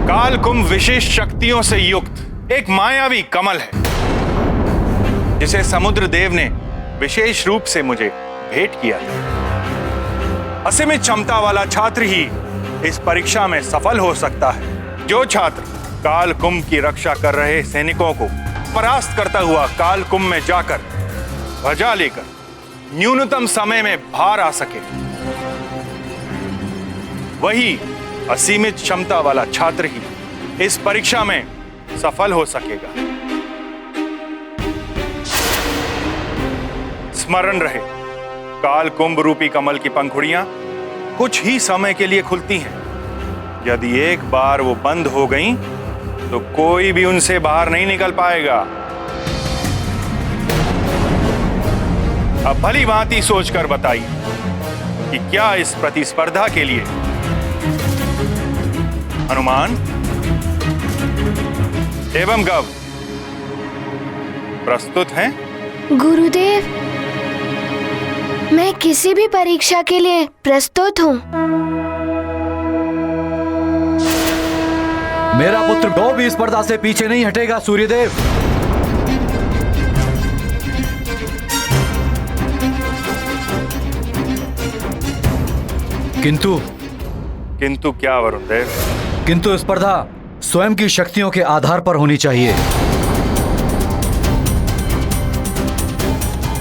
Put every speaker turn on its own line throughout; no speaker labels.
काल कुंभ विशेष शक्तियों से युक्त एक मायावी कमल है, जिसे समुद्र देव ने विशेष रूप से मुझे भेंट किया था। असीमित क्षमता वाला छात्र ही इस परीक्षा में सफल हो सकता है। जो छात्र काल कुंभ की रक्षा कर रहे सैनिकों को परास्त करता हुआ काल कुंभ में जाकर ध्वजा लेकर न्यूनतम समय में बाहर आ सके, वही असीमित क्षमता वाला छात्र ही इस परीक्षा में सफल हो सकेगा। स्मरण रहे, काल कुंभ रूपी कमल की पंखुड़ियां कुछ ही समय के लिए खुलती हैं। यदि एक बार वो बंद हो गईं, तो कोई भी उनसे बाहर नहीं निकल पाएगा। अब भली भांति सोचकर बताइए कि क्या इस प्रतिस्पर्धा के लिए हनुमान एवं गव प्रस्तुत हैं?
गुरुदेव, मैं किसी भी परीक्षा के लिए प्रस्तुत हूँ।
मेरा पुत्र गौ भी स्पर्धा से पीछे नहीं हटेगा सूर्यदेव।
किंतु क्या वरुण देव?
किंतु स्पर्धा स्वयं की शक्तियों के आधार पर होनी चाहिए।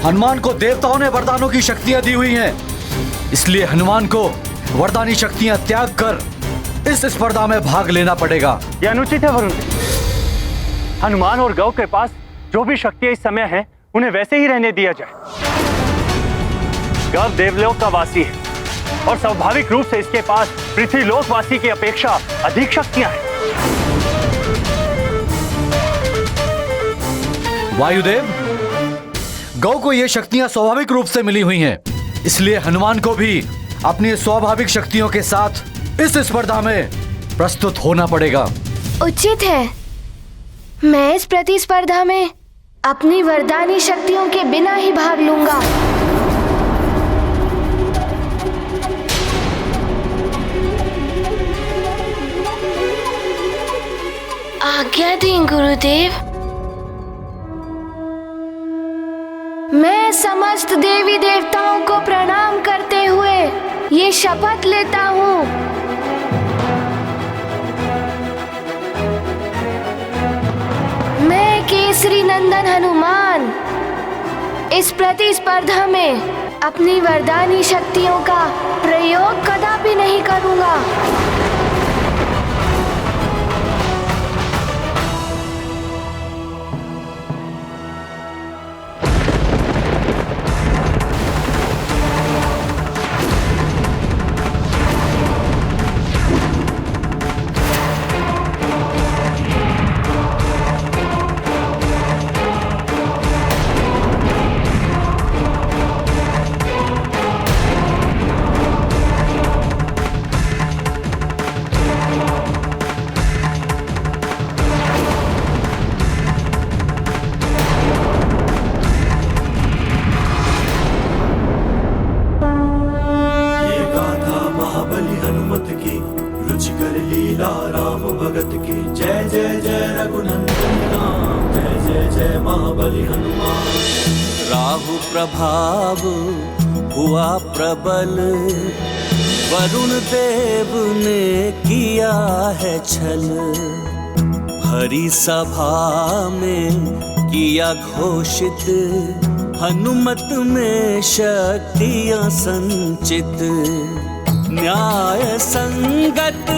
हनुमान को देवताओं ने वरदानों की शक्तियां दी हुई हैं, इसलिए हनुमान को वरदानी शक्तियां त्याग कर इस स्पर्धा में भाग लेना पड़ेगा।
यह अनुचित है वरुण देव। हनुमान और गौ के पास जो भी शक्तियां इस समय हैं, उन्हें वैसे ही रहने दिया जाए। गौ देवलोक का वासी है और स्वाभाविक रूप से इसके पास पृथ्वीलोक वासी की अपेक्षा अधिक शक्तियां हैं।
वायुदेव, गौ को ये शक्तियां स्वाभाविक रूप से मिली हुई हैं, इसलिए हनुमान को भी अपनी स्वाभाविक शक्तियों के साथ इस स्पर्धा में प्रस्तुत होना पड़ेगा।
उचित है। मैं इस प्रतिस्पर्धा में अपनी वरदानी शक्तियों के बिना ही भाग लूंगा। आज्ञा दें गुरुदेव। मैं समस्त देवी देवताओं को प्रणाम करते हुए ये शपथ लेता हूँ, मैं केसरी नंदन हनुमान इस प्रतिस्पर्धा में अपनी वरदानी शक्तियों का प्रयोग कदापि नहीं करूँगा।
राहु प्रभाव हुआ प्रबल, वरुण देव ने किया है छल। भरी सभा में किया घोषित, हनुमत में शक्तियां संचित। न्याय संगत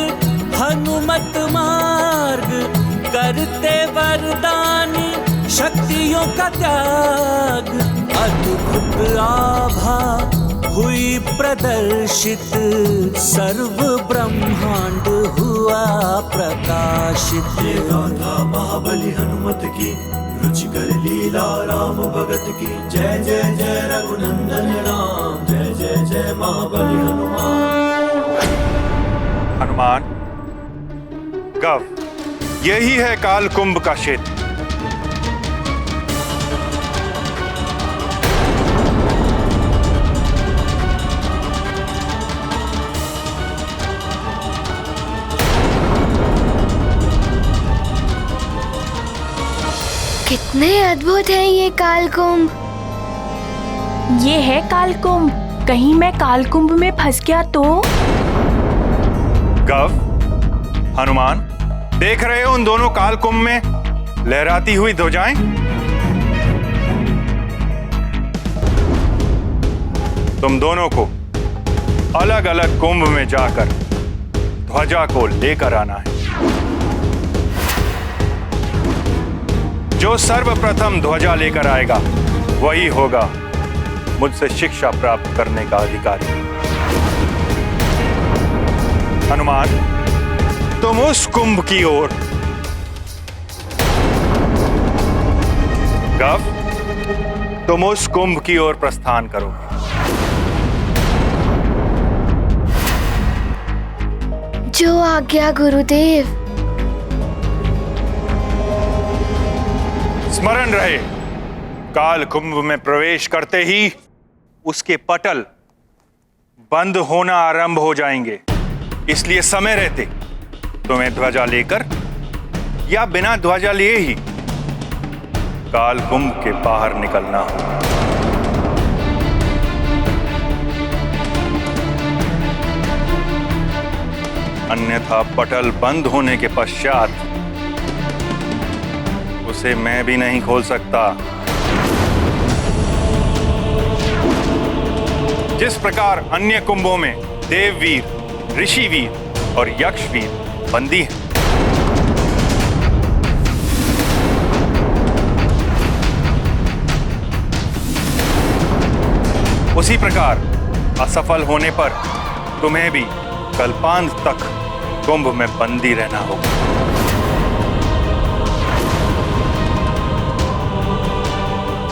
हनुमत मार्ग, करते वरदानी शक्तियों का त्याग। अद्भुत आभा हुई प्रदर्शित, सर्व ब्रह्मांड हुआ प्रकाशित।
ये गाथा महाबली हनुमत की, रुचिकर लीला राम भगत की। जय जय जय रघुनंदन राम, जय जय जय महाबली हनुमान।
हनुमान, गव, यही है काल कुंभ का क्षेत्र।
कितने अद्भुत हैं ये कालकुंभ।
ये है कालकुंभ। कहीं मैं कालकुंभ में फंस गया तो?
गव, हनुमान, देख रहे हो उन दोनों कालकुंभ में लहराती हुई ध्वजाएं? तुम दोनों को अलग अलग कुंभ में जाकर ध्वजा को लेकर आना है। जो सर्वप्रथम ध्वजा लेकर आएगा वही होगा मुझसे शिक्षा प्राप्त करने का अधिकारी। हनुमान, तुम उस कुंभ की ओर, गव, तुम उस कुंभ की ओर प्रस्थान करोगे।
जो आज्ञा गुरुदेव।
स्मरण रहे, काल कुंभ में प्रवेश करते ही उसके पटल बंद होना आरंभ हो जाएंगे। इसलिए समय रहते तुम्हें ध्वजा लेकर या बिना ध्वजा लिए ही काल कुंभ के बाहर निकलना हो। अन्यथा पटल बंद होने के पश्चात उसे मैं भी नहीं खोल सकता। जिस प्रकार अन्य कुंभों में देववीर, ऋषिवीर और यक्षवीर बंदी हैं, उसी प्रकार असफल होने पर तुम्हें भी कल्पांत तक कुंभ में बंदी रहना होगा।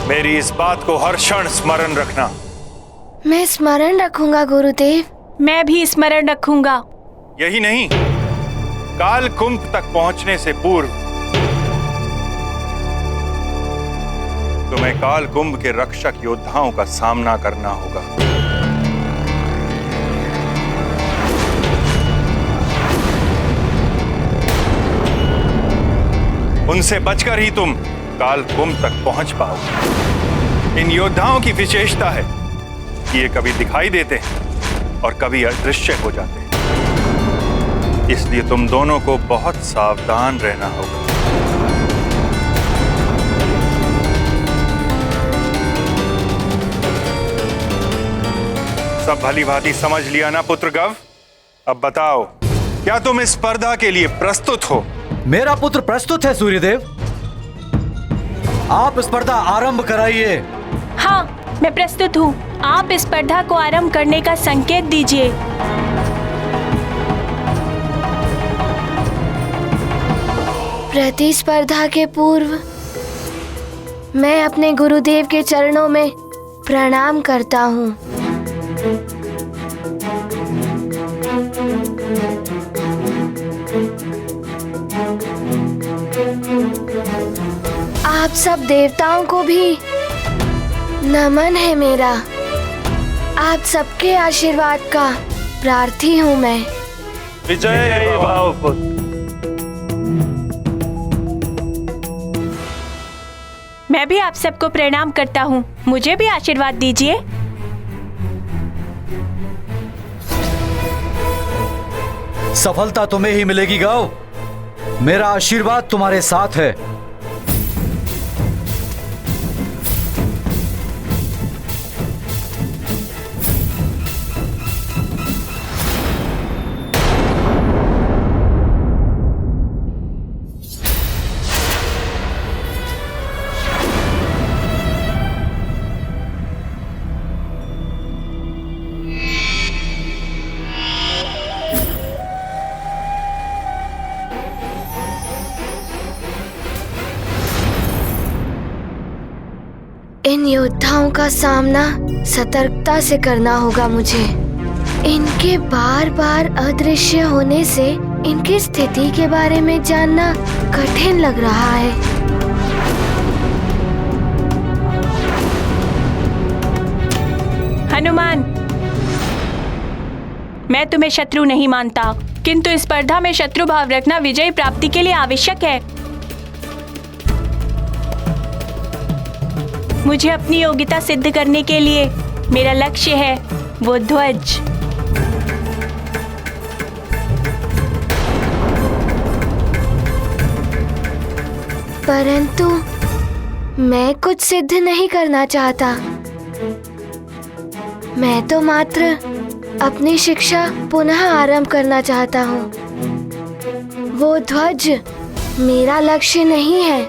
मेरी इस बात को हर क्षण स्मरण रखना।
मैं स्मरण रखूंगा गुरुदेव।
मैं भी स्मरण रखूंगा।
यही नहीं, काल कुंभ तक पहुंचने से पूर्व तुम्हें काल कुंभ के रक्षक योद्धाओं का सामना करना होगा। उनसे बचकर ही तुम काल कुंभ तक पहुंच पाओगे। इन योद्धाओं की विशेषता है कि ये कभी दिखाई देते हैं और कभी अदृश्य हो जाते हैं। इसलिए तुम दोनों को बहुत सावधान रहना होगा। सब भली भांति समझ लिया ना पुत्र गव? अब बताओ, क्या तुम इस स्पर्धा के लिए प्रस्तुत हो?
मेरा पुत्र प्रस्तुत है सूर्यदेव। आप स्पर्धा आरंभ कराइए।
हाँ, मैं प्रस्तुत हूँ। आप इस स्पर्धा को आरंभ करने का संकेत दीजिए।
प्रतिस्पर्धा के पूर्व मैं अपने गुरुदेव के चरणों में प्रणाम करता हूँ। आप सब देवताओं को भी नमन है मेरा। आप सबके आशीर्वाद का प्रार्थी हूँ मैं।
विजय भाव पुत्र।
मैं भी आप सबको प्रणाम करता हूँ। मुझे भी आशीर्वाद दीजिए।
सफलता तुम्हें ही मिलेगी गौ। मेरा आशीर्वाद तुम्हारे साथ है।
इन योद्धाओं का सामना सतर्कता से करना होगा मुझे। इनके बार बार अदृश्य होने से इनकी स्थिति के बारे में जानना कठिन लग रहा है।
हनुमान, मैं तुम्हें शत्रु नहीं मानता, किंतु इस स्पर्धा में शत्रु भाव रखना विजय प्राप्ति के लिए आवश्यक है। मुझे अपनी योग्यता सिद्ध करने के लिए मेरा लक्ष्य है वो ध्वज।
परंतु मैं कुछ सिद्ध नहीं करना चाहता। मैं तो मात्र अपनी शिक्षा पुनः आरंभ करना चाहता हूँ। वो ध्वज मेरा लक्ष्य नहीं है।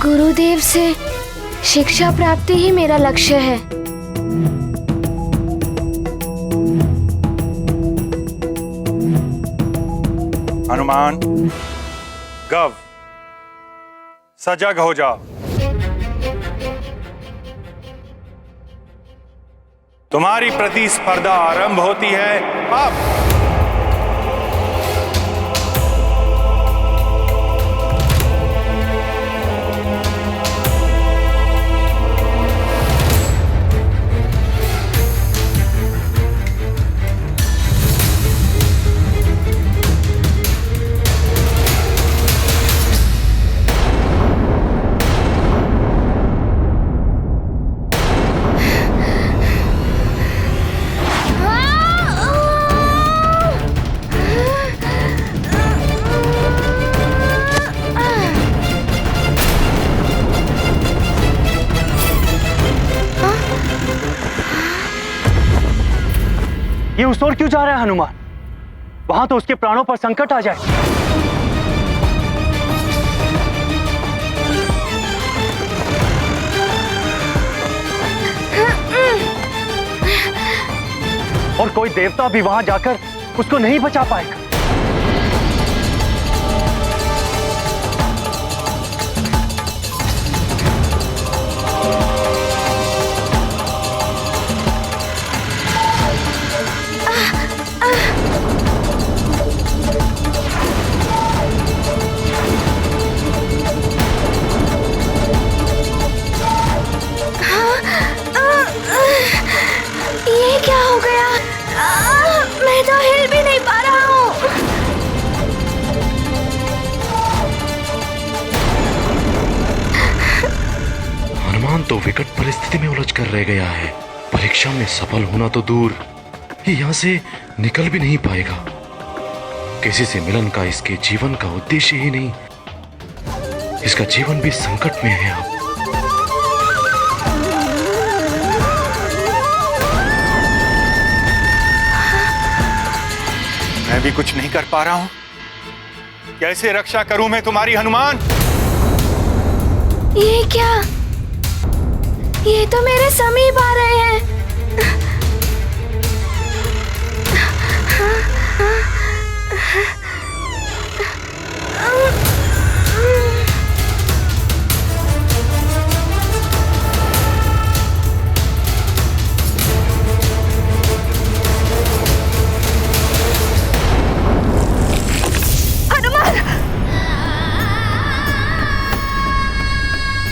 गुरुदेव से शिक्षा प्राप्ति ही मेरा लक्ष्य है।
हनुमान, गव, सजग हो जाओ। तुम्हारी प्रतिस्पर्धा आरंभ होती है अब।
ये उस ओर क्यों जा रहा है हनुमान? वहां तो उसके प्राणों पर संकट आ जाए। और कोई देवता भी वहां जाकर उसको नहीं बचा पाएगा।
ये क्या हो गया? मैं तो हिल भी नहीं पा रहा हूँ।
हनुमान तो विकट परिस्थिति में उलझ कर रह गया है। परीक्षा में सफल होना तो दूर, ये यहाँ से निकल भी नहीं पाएगा। किसी से मिलन का इसके जीवन का उद्देश्य ही नहीं। इसका जीवन भी संकट में है अब।
मैं भी कुछ नहीं कर पा रहा हूं। कैसे रक्षा करूं मैं तुम्हारी, हनुमान?
ये क्या? ये तो मेरे समीप आ रहे हैं।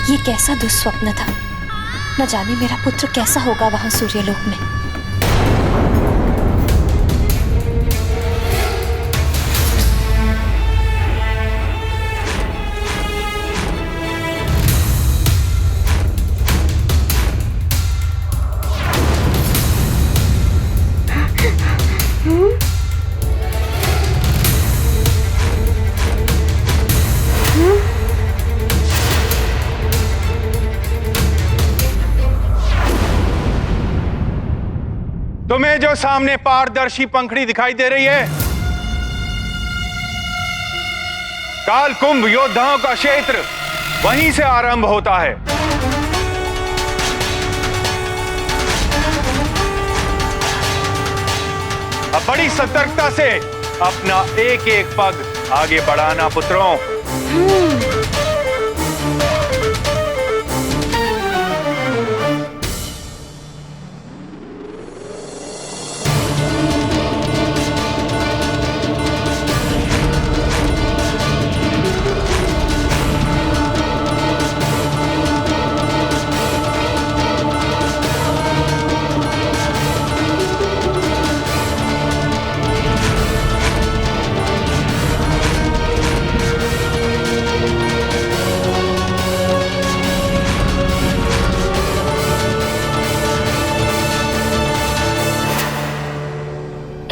ये कैसा दुस्वप्न था। न जाने मेरा पुत्र कैसा होगा वहां सूर्यलोक में।
तुम्हें जो सामने पारदर्शी पंखड़ी दिखाई दे रही है, काल कुंभ योद्धाओं का क्षेत्र वहीं से आरंभ होता है। अब बड़ी सतर्कता से अपना एक एक पग आगे बढ़ाना पुत्रों।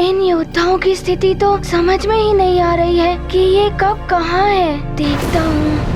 इन योद्धाओं की स्थिति तो समझ में ही नहीं आ रही है कि ये कब कहाँ है। देखता हूँ।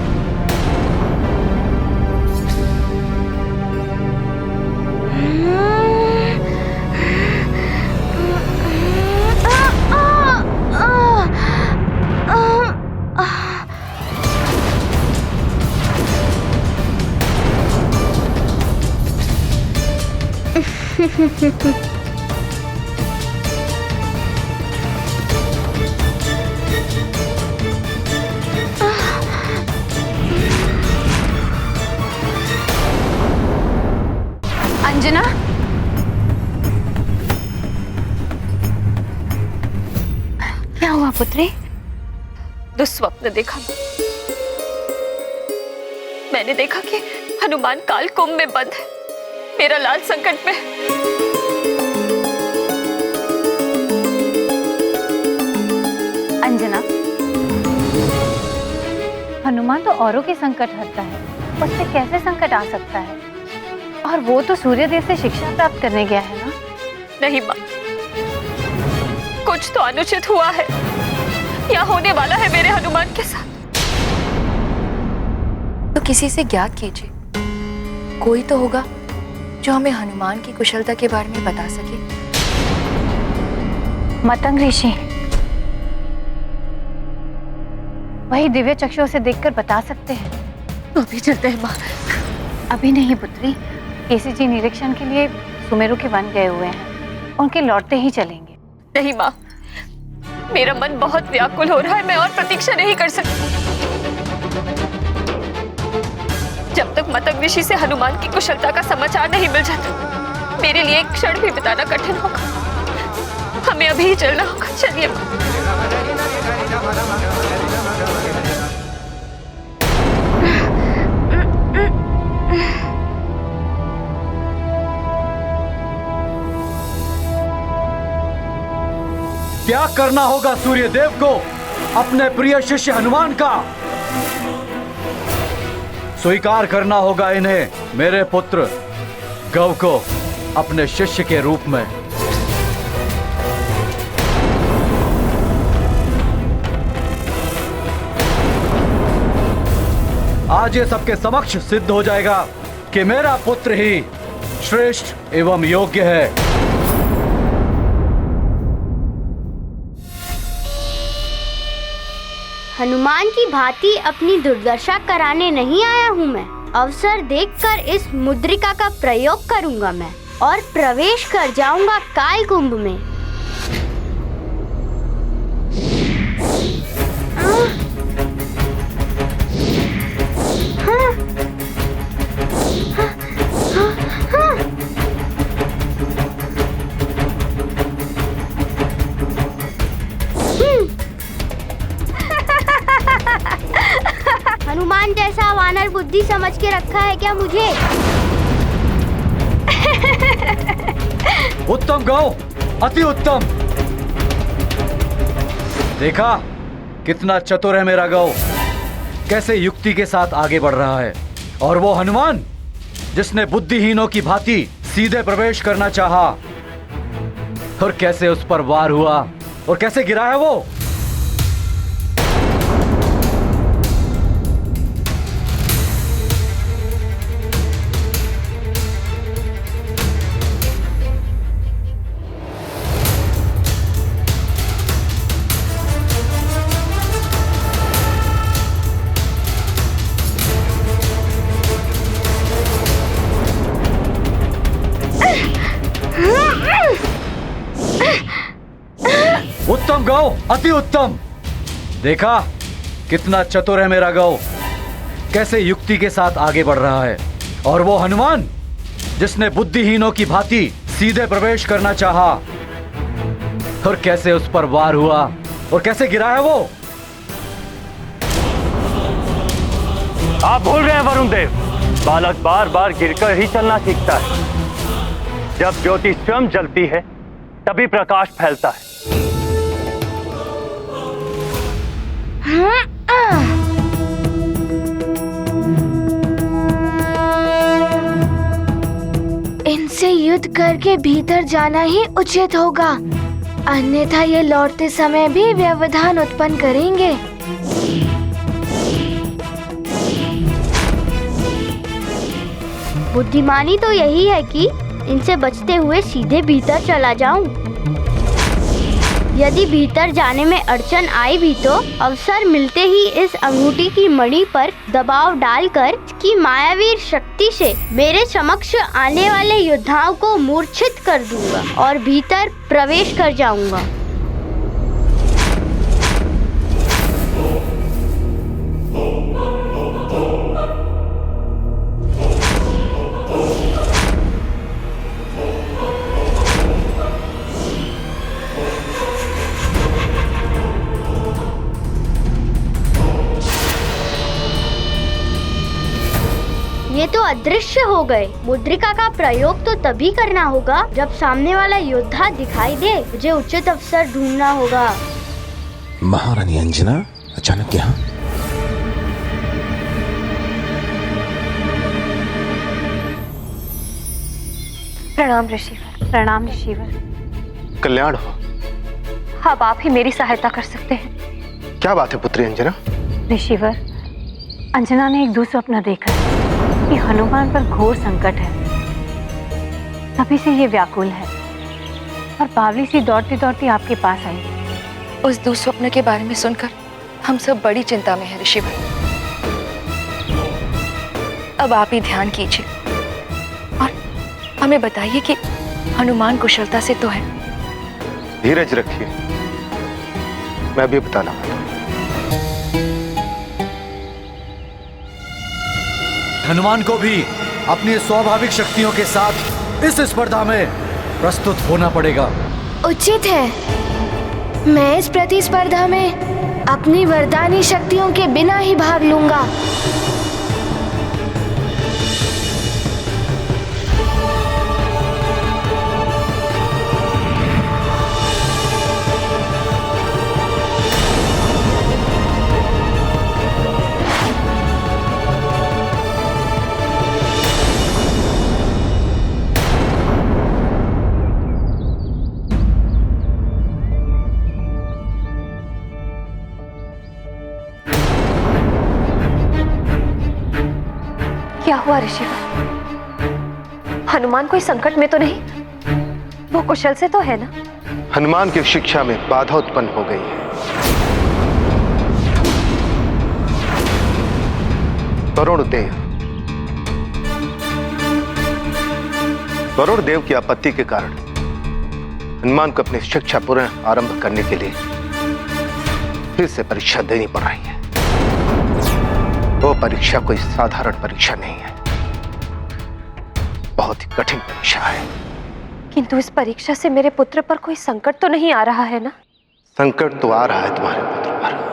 अंजना, क्या हुआ पुत्री?
दुस्वप्न देखा। मैंने देखा कि हनुमान काल कुंभ में बंद है। मेरा लाल संकट में।
अंजना, हनुमान तो औरों के संकट हरता है, उस पे कैसे संकट आ सकता है? और वो तो सूर्यदेव से शिक्षा प्राप्त करने गया है ना?
नहीं माँ, कुछ तो अनुचित हुआ है या होने वाला है मेरे हनुमान के साथ।
तो किसी से ज्ञात कीजिए, कोई तो होगा जो हमें हनुमान की कुशलता के बारे में बता सके।
मतंग ऋषि, वही दिव्य चक्षुओं से देखकर बता सकते हैं।
तो अभी चलते हैं माँ।
अभी नहीं पुत्री, केसी जी निरीक्षण के लिए सुमेरु के वन गए हुए हैं, उनके लौटते ही चलेंगे।
नहीं माँ, मेरा मन बहुत व्याकुल हो रहा है। मैं और प्रतीक्षा नहीं कर सकती। जब तक मतंग ऋषि से हनुमान की कुशलता का समाचार नहीं मिल जाता, मेरे लिए एक क्षण भी बिताना कठिन होगा। हमें अभी ही चलना होगा। चलिए माँ।
त्याग करना होगा सूर्यदेव को अपने प्रिय शिष्य हनुमान का। स्वीकार करना होगा इन्हें मेरे पुत्र गौ को अपने शिष्य के रूप में। आज ये सबके समक्ष सिद्ध हो जाएगा कि मेरा पुत्र ही श्रेष्ठ एवं योग्य है।
हनुमान की भांति अपनी दुर्दशा कराने नहीं आया हूँ मैं। अवसर देखकर इस मुद्रिका का प्रयोग करूंगा मैं और प्रवेश कर जाऊंगा काल कुंभ में। हनुमान जैसा वानर बुद्धि समझ के रखा है क्या मुझे?
उत्तम गौ, अति उत्तम। देखा कितना चतुर है मेरा गौ, कैसे युक्ति के साथ आगे बढ़ रहा है। और वो हनुमान जिसने बुद्धिहीनों की भांति सीधे प्रवेश करना चाहा, और कैसे उस पर वार हुआ और कैसे गिरा है वो। उत्तम गौ, अति उत्तम। देखा कितना चतुर है मेरा गौ, कैसे युक्ति के साथ आगे बढ़ रहा है। और वो हनुमान जिसने बुद्धिहीनों की भांति सीधे प्रवेश करना चाहा, और कैसे उस पर वार हुआ और कैसे गिरा है वो।
आप भूल रहे हैं वरुण देव, बालक बार बार गिरकर ही चलना सीखता है। जब ज्योति स्वयं जलती है तभी प्रकाश फैलता है।
इनसे युद्ध करके भीतर जाना ही उचित होगा। अन्यथा ये लौटते समय भी व्यवधान उत्पन्न करेंगे।
बुद्धिमानी तो यही है कि इनसे बचते हुए सीधे भीतर चला जाऊं। यदि भीतर जाने में अड़चन आई भी तो अवसर मिलते ही इस अंगूठी की मणि पर दबाव डालकर की मायावी शक्ति से मेरे समक्ष आने वाले योद्धाओं को मूर्छित कर दूंगा और भीतर प्रवेश कर जाऊंगा। ये तो अदृश्य हो गए। मुद्रिका का प्रयोग तो तभी करना होगा जब सामने वाला योद्धा दिखाई दे। मुझे उचित अवसर ढूंढना होगा।
महारानी अंजना अचानक यहाँ?
प्रणाम ऋषिवर। प्रणाम ऋषिवर।
कल्याण हो।
अब आप ही मेरी सहायता कर सकते हैं।
क्या बात है पुत्री अंजना?
ऋषिवर, अंजना ने एक दुस्वप्न देखा है कि हनुमान पर घोर संकट है। तभी से ये व्याकुल है और बावली सी दौड़ती दौड़ती आपके पास आई।
उस दुस्वप्न के बारे में सुनकर हम सब बड़ी चिंता में हैं ऋषिवर। अब आप ही ध्यान कीजिए और हमें बताइए कि हनुमान कुशलता से तो है।
धीरज रखिए, मैं अभी बताना।
हनुमान को भी अपनी स्वाभाविक शक्तियों के साथ इस स्पर्धा में प्रस्तुत होना पड़ेगा।
उचित है। मैं इस प्रतिस्पर्धा में अपनी वरदानी शक्तियों के बिना ही भाग लूंगा।
क्या हुआ ऋषिवर? हनुमान कोई संकट में तो नहीं? वो कुशल से तो है ना?
हनुमान की शिक्षा में बाधा उत्पन्न हो गई है। वरुण देव की आपत्ति के कारण हनुमान को अपनी शिक्षा पुनः आरंभ करने के लिए फिर से परीक्षा देनी पड़ रही है। वो परीक्षा कोई साधारण परीक्षा नहीं है, बहुत ही कठिन परीक्षा है।
किंतु इस परीक्षा से मेरे पुत्र पर कोई संकट तो नहीं आ रहा है ना?
संकट तो आ रहा है तुम्हारे पुत्र पर।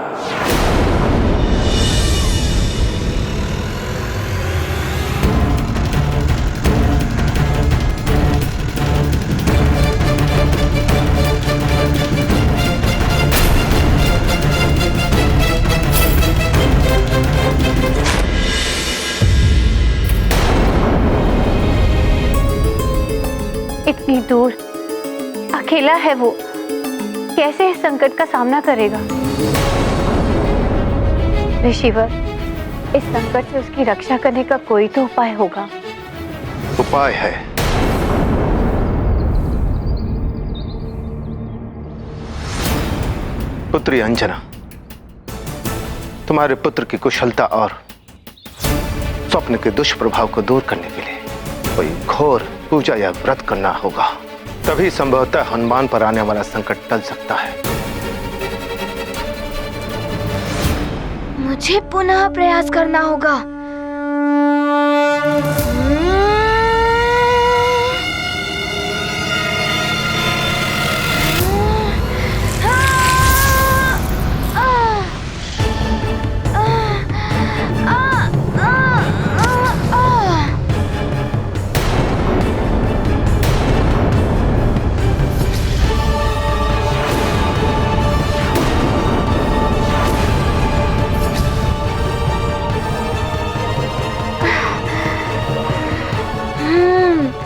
इतनी दूर अकेला है वो, कैसे इस संकट का सामना करेगा? ऋषिवर, इस संकट से उसकी रक्षा करने का कोई तो उपाय होगा।
उपाय है। पुत्री अंजना, तुम्हारे पुत्र की कुशलता और स्वप्न के दुष्प्रभाव को दूर करने के लिए कोई घोर पूजा या व्रत करना होगा, तभी संभवतः हनुमान पर आने वाला संकट टल सकता है।
मुझे पुनः प्रयास करना होगा।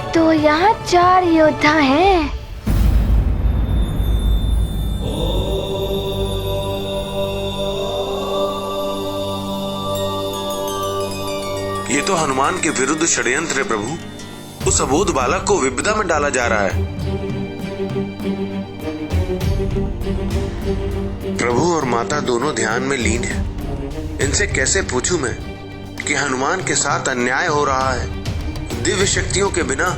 तो यहाँ 4 योद्धा हैं।
तो हनुमान के विरुद्ध षड्यंत्र है प्रभु। उस अबोध बालक को विपदा में डाला जा रहा है। प्रभु और माता दोनों ध्यान में लीन हैं। इनसे कैसे पूछूं मैं कि हनुमान के साथ अन्याय हो रहा है। दिव्य शक्तियों के बिना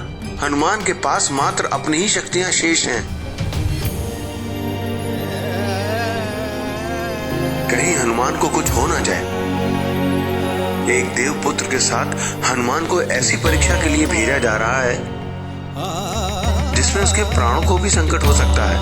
हनुमान के पास मात्र अपनी ही शक्तियां शेष हैं। कहीं हनुमान को कुछ हो ना जाए। एक देव पुत्र के साथ हनुमान को ऐसी परीक्षा के लिए भेजा जा रहा है जिसमें उसके प्राणों को भी संकट हो सकता है।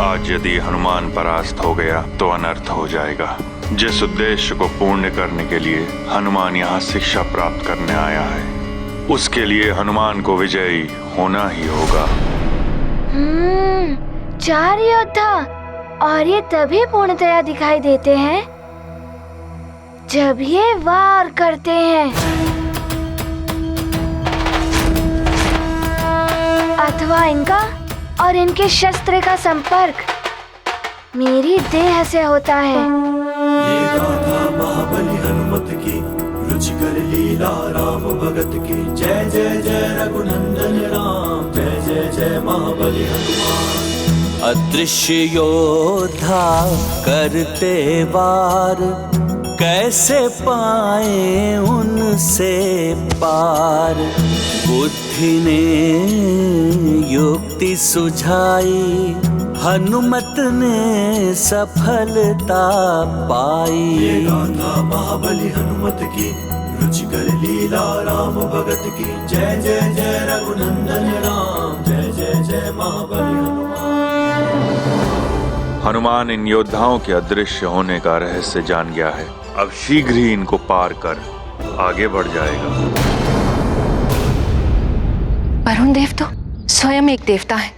आज यदि हनुमान परास्त हो गया तो अनर्थ हो जाएगा। जिस उद्देश्य को पूर्ण करने के लिए हनुमान यहाँ शिक्षा प्राप्त करने आया है, उसके लिए हनुमान को विजयी होना ही होगा।
4 योद्धा, और ये तभी पूर्णतया दिखाई देते हैं जब ये वार करते हैं, अथवा इनका और इनके शस्त्र का संपर्क मेरी देह से होता है।
ये गाथा महाबली हनुमत की, रुचिकर लीला राम भगत की। जय जय जय रघुनंदन राम, जय जय जय महाबली हनुमान।
अदृश्य योद्धा करते वार, कैसे पाए उनसे पार। बुद्धि ने युक्ति सुझाई, हनुमत ने सफलता पाई।
ये गाथा महाबली हनुमत की, रुचिकर लीला राम भगत की। जय जय जय रघुनंदन राम, जय जय जय महाबली हनुमान।
हनुमान इन योद्धाओं के अदृश्य होने का रहस्य जान गया है। अब शीघ्र ही इनको पार कर आगे बढ़ जाएगा।
वरुण देव तो स्वयं एक देवता है,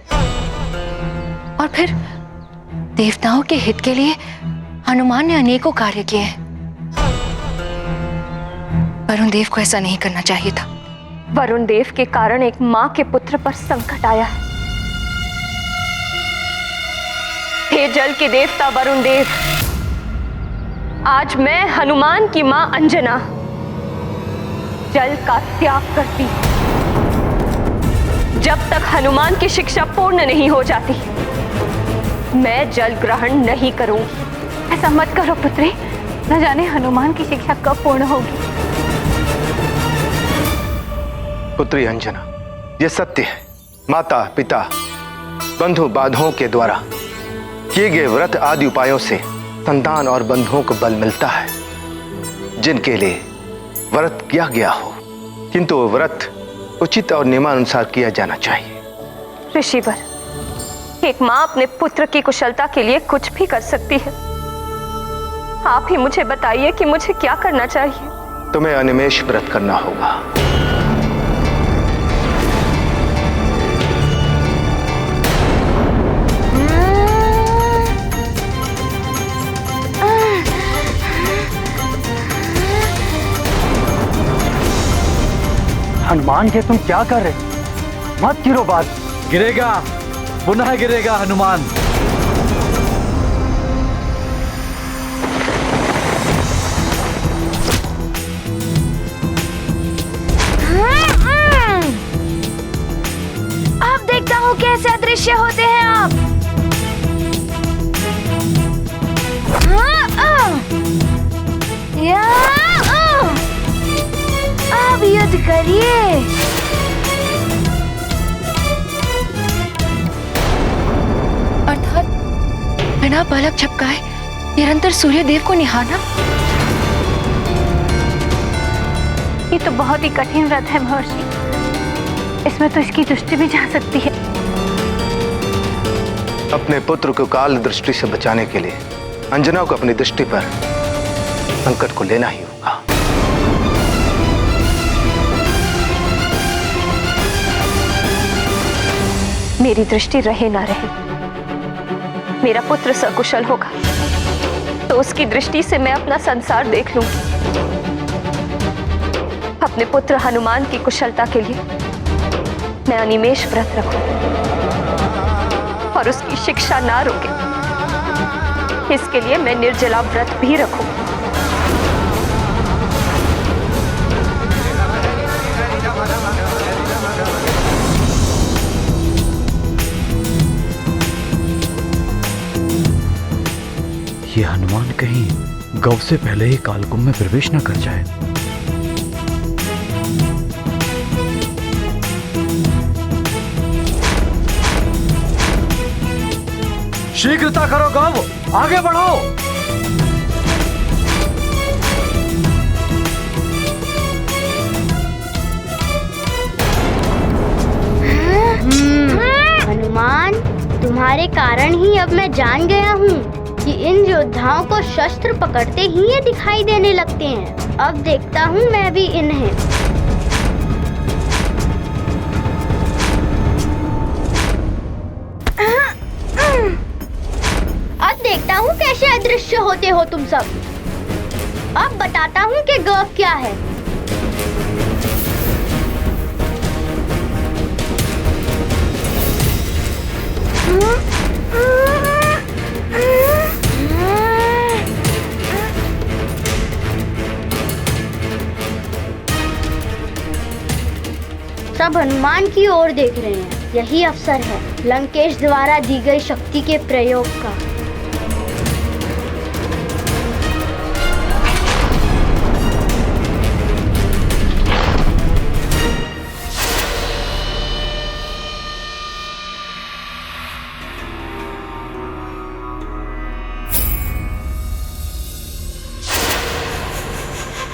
और फिर देवताओं के हित के लिए हनुमान ने अनेकों कार्य किए हैं। वरुण देव को ऐसा नहीं करना चाहिए था।
वरुण देव के कारण एक माँ के पुत्र पर संकट आया है। हे जल के देवता वरुण देव, आज मैं हनुमान की माँ अंजना जल का त्याग करती। जब तक हनुमान की शिक्षा पूर्ण नहीं हो जाती, मैं जल ग्रहण नहीं करूंगी।
ऐसा मत करो पुत्री, न जाने हनुमान की शिक्षा कब पूर्ण होगी।
पुत्री अंजना, ये सत्य है। माता पिता बंधु बांधवों के द्वारा किए गए व्रत आदि उपायों से संतान और बंधुओं को बल मिलता है, जिनके लिए व्रत किया गया हो, किंतु वो व्रत उचित और नियमानुसार किया जाना चाहिए।
ऋषिवर, एक माँ अपने पुत्र की कुशलता के लिए कुछ भी कर सकती है। आप ही मुझे बताइए कि मुझे क्या करना चाहिए।
तुम्हें अनिमेष व्रत करना होगा।
हनुमान जी तुम क्या कर रहे? मत गिरो बात।
गिरेगा, पुनः गिरेगा हनुमान।
अब देखता हूँ कैसे अदृश्य होते हैं आप। अब युद्ध करिए।
अर्थात बिना पलक झपकाए निरंतर सूर्य देव को निहारना।
ये तो बहुत ही कठिन व्रत है महर्षि, इसमें तो इसकी दृष्टि भी जा सकती है।
अपने पुत्र को काल दृष्टि से बचाने के लिए अंजना को अपनी दृष्टि पर संकट को लेना ही होगा।
मेरी दृष्टि रहे ना रहे, मेरा पुत्र सकुशल होगा तो उसकी दृष्टि से मैं अपना संसार देख लूंगी। अपने पुत्र हनुमान की कुशलता के लिए मैं अनिमेष व्रत रखूं और उसकी शिक्षा ना रोके, इसके लिए मैं निर्जला व्रत भी रखूं।
ये हनुमान कहीं गौ से पहले ही कालकुंभ में प्रवेश न कर जाए। शीघ्रता करो गौ, आगे बढ़ो।
हनुमान, तुम्हारे कारण ही अब मैं जान गया हूँ कि इन योद्धाओं को शस्त्र पकड़ते ही ये दिखाई देने लगते हैं। अब देखता हूँ मैं भी इन्हें। अब देखता हूँ कैसे अदृश्य होते हो तुम सब। अब बताता हूँ कि गौ क्या है। सब हनुमान की ओर देख रहे हैं। यही अवसर है लंकेश द्वारा दी गई शक्ति के प्रयोग का।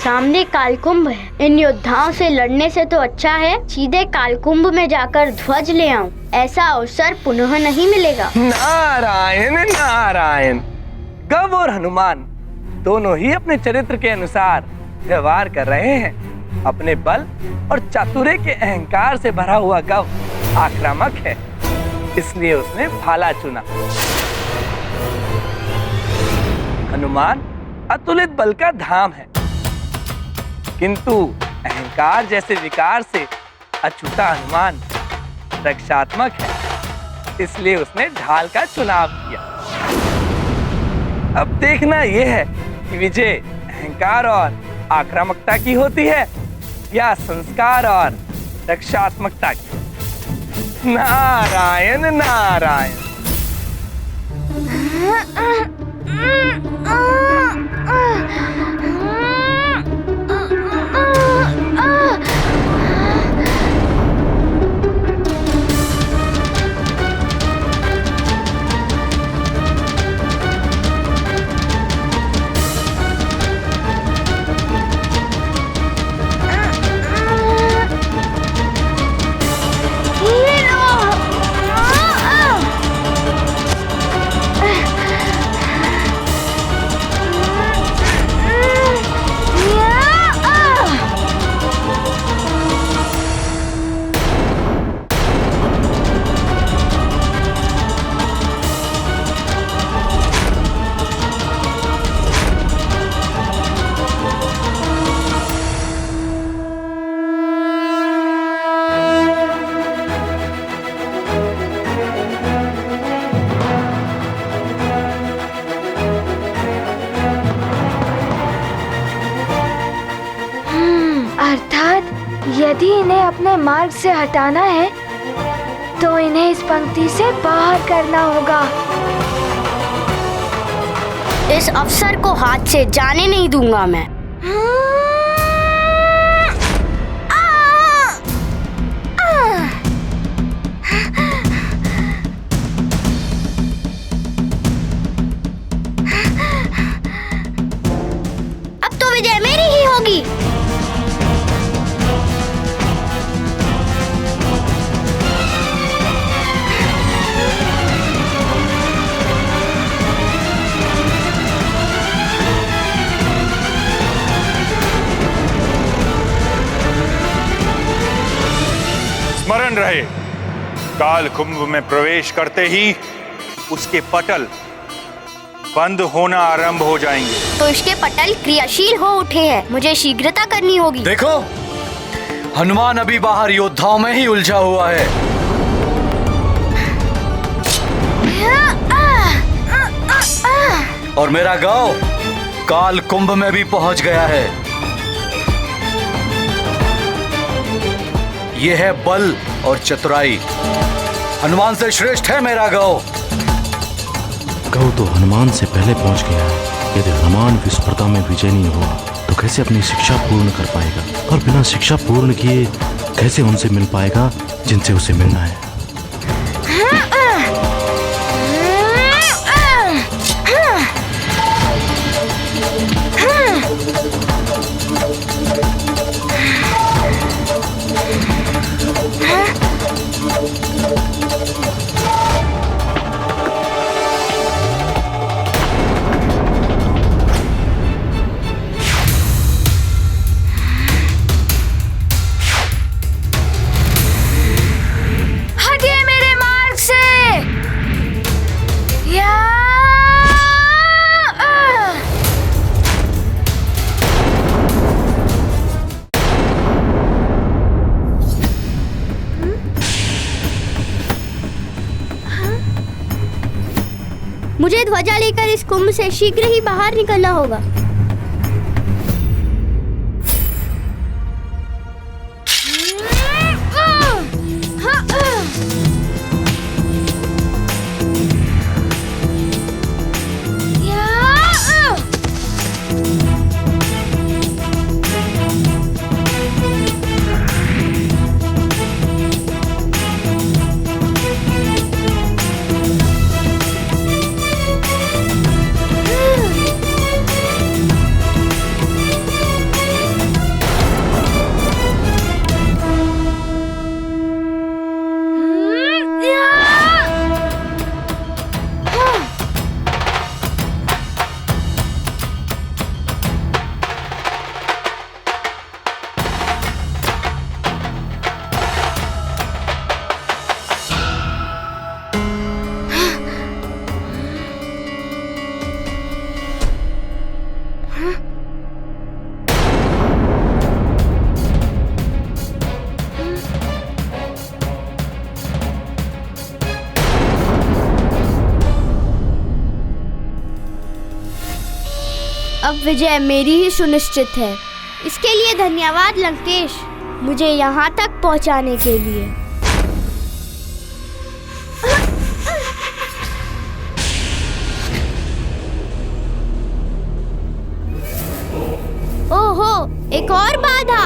सामने कालकुंभ है। इन योद्धाओं से लड़ने से तो अच्छा है सीधे कालकुंभ में जाकर ध्वज ले आऊं। ऐसा अवसर पुनः नहीं मिलेगा।
नारायण नारायण। गौ और हनुमान दोनों ही अपने चरित्र के अनुसार व्यवहार कर रहे हैं। अपने बल और चातुर्य के अहंकार से भरा हुआ गौ आक्रामक है, इसलिए उसने भाला चुना। हनुमान अतुलित बल का धाम है, किंतु अहंकार जैसे विकार से अछूता हनुमान रक्षात्मक है, इसलिए उसने ढाल का चुनाव किया। अब देखना यह है कि विजय अहंकार और आक्रामकता की होती है या संस्कार और रक्षात्मकता की। नारायण नारायण।
यदि इन्हें अपने मार्ग से हटाना है तो इन्हें इस पंक्ति से बाहर करना होगा।
इस अवसर को हाथ से जाने नहीं दूंगा मैं। अब तो विजय मेरी ही होगी।
स्मरण रहे, काल कुंभ में प्रवेश करते ही उसके पटल बंद होना आरंभ हो जाएंगे।
तो इसके पटल क्रियाशील हो उठे हैं, मुझे शीघ्रता करनी होगी।
देखो, हनुमान अभी बाहर योद्धाओं में ही उलझा हुआ है। और मेरा गांव काल कुंभ में भी पहुंच गया है। यह है बल और चतुराई। हनुमान से श्रेष्ठ है मेरा गांव।
गौ तो हनुमान से पहले पहुंच गया है। यदि हनुमान विस्पर्धा में विजय नहीं हुआ तो कैसे अपनी शिक्षा पूर्ण कर पाएगा, और बिना शिक्षा पूर्ण किए कैसे उनसे मिल पाएगा जिनसे उसे मिलना है।
मुझे ध्वजा लेकर इस कुंभ से शीघ्र ही बाहर निकलना होगा। अब विजय मेरी ही सुनिश्चित है। इसके लिए धन्यवाद लंकेश, मुझे यहाँ तक पहुँचाने के लिए। ओहो, एक और बाधा।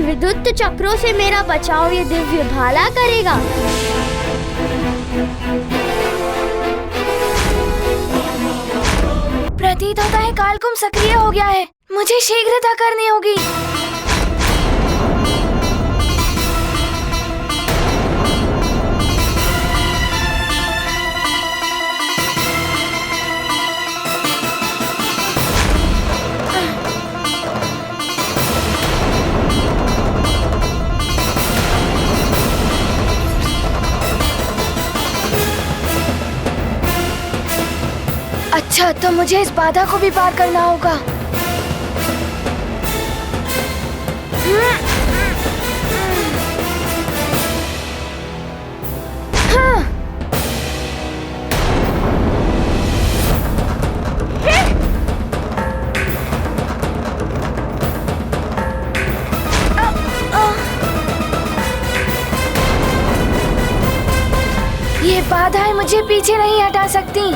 विद्युत चक्रों से मेरा बचाव ये दिव्य भाला करेगा।
प्रतीत होता है कालकुंभ सक्रिय हो गया है। मुझे शीघ्रता करनी होगी। अच्छा, तो मुझे इस बाधा को भी पार करना होगा। ये बाधाएं मुझे पीछे नहीं हटा सकती।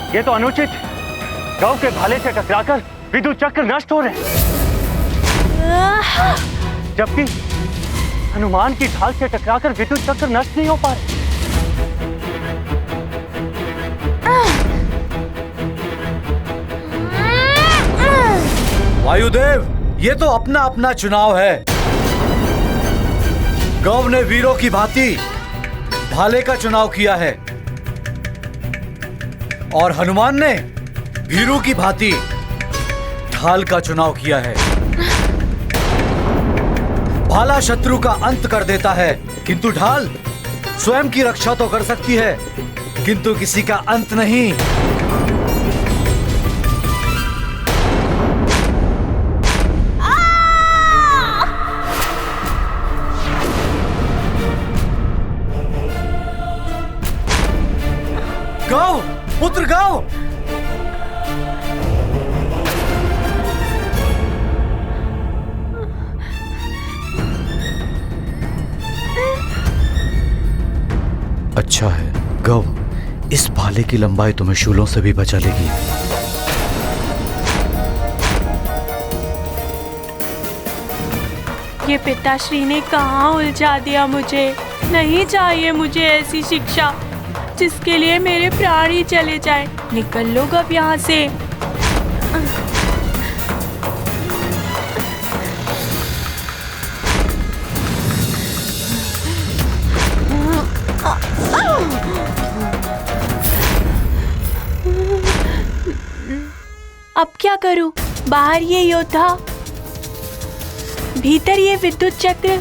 ये तो अनुचित है। गौ के भाले से टकराकर विद्युत चक्र नष्ट हो रहे हैं, जबकि हनुमान की ढाल से टकराकर विद्युत चक्र नष्ट नहीं हो पा रहे।
वायुदेव, ये तो अपना अपना चुनाव है। गौ ने वीरों की भांति भाले का चुनाव किया है और हनुमान ने भीरू की भांति ढाल का चुनाव किया है। भाला शत्रु का अंत कर देता है, किंतु ढाल स्वयं की रक्षा तो कर सकती है, किंतु किसी का अंत नहीं। गौ, पुत्र गौ, अच्छा है गौ, इस भाले की लंबाई तुम्हें शूलों से भी बचा लेगी।
ये पिताश्री ने कहाँ उलझा दिया मुझे। नहीं चाहिए मुझे ऐसी शिक्षा जिसके लिए मेरे प्राण ही चले जाए। निकल लो अब यहाँ से। अब क्या करूं? बाहर ये योद्धा, भीतर ये विद्युत चक्र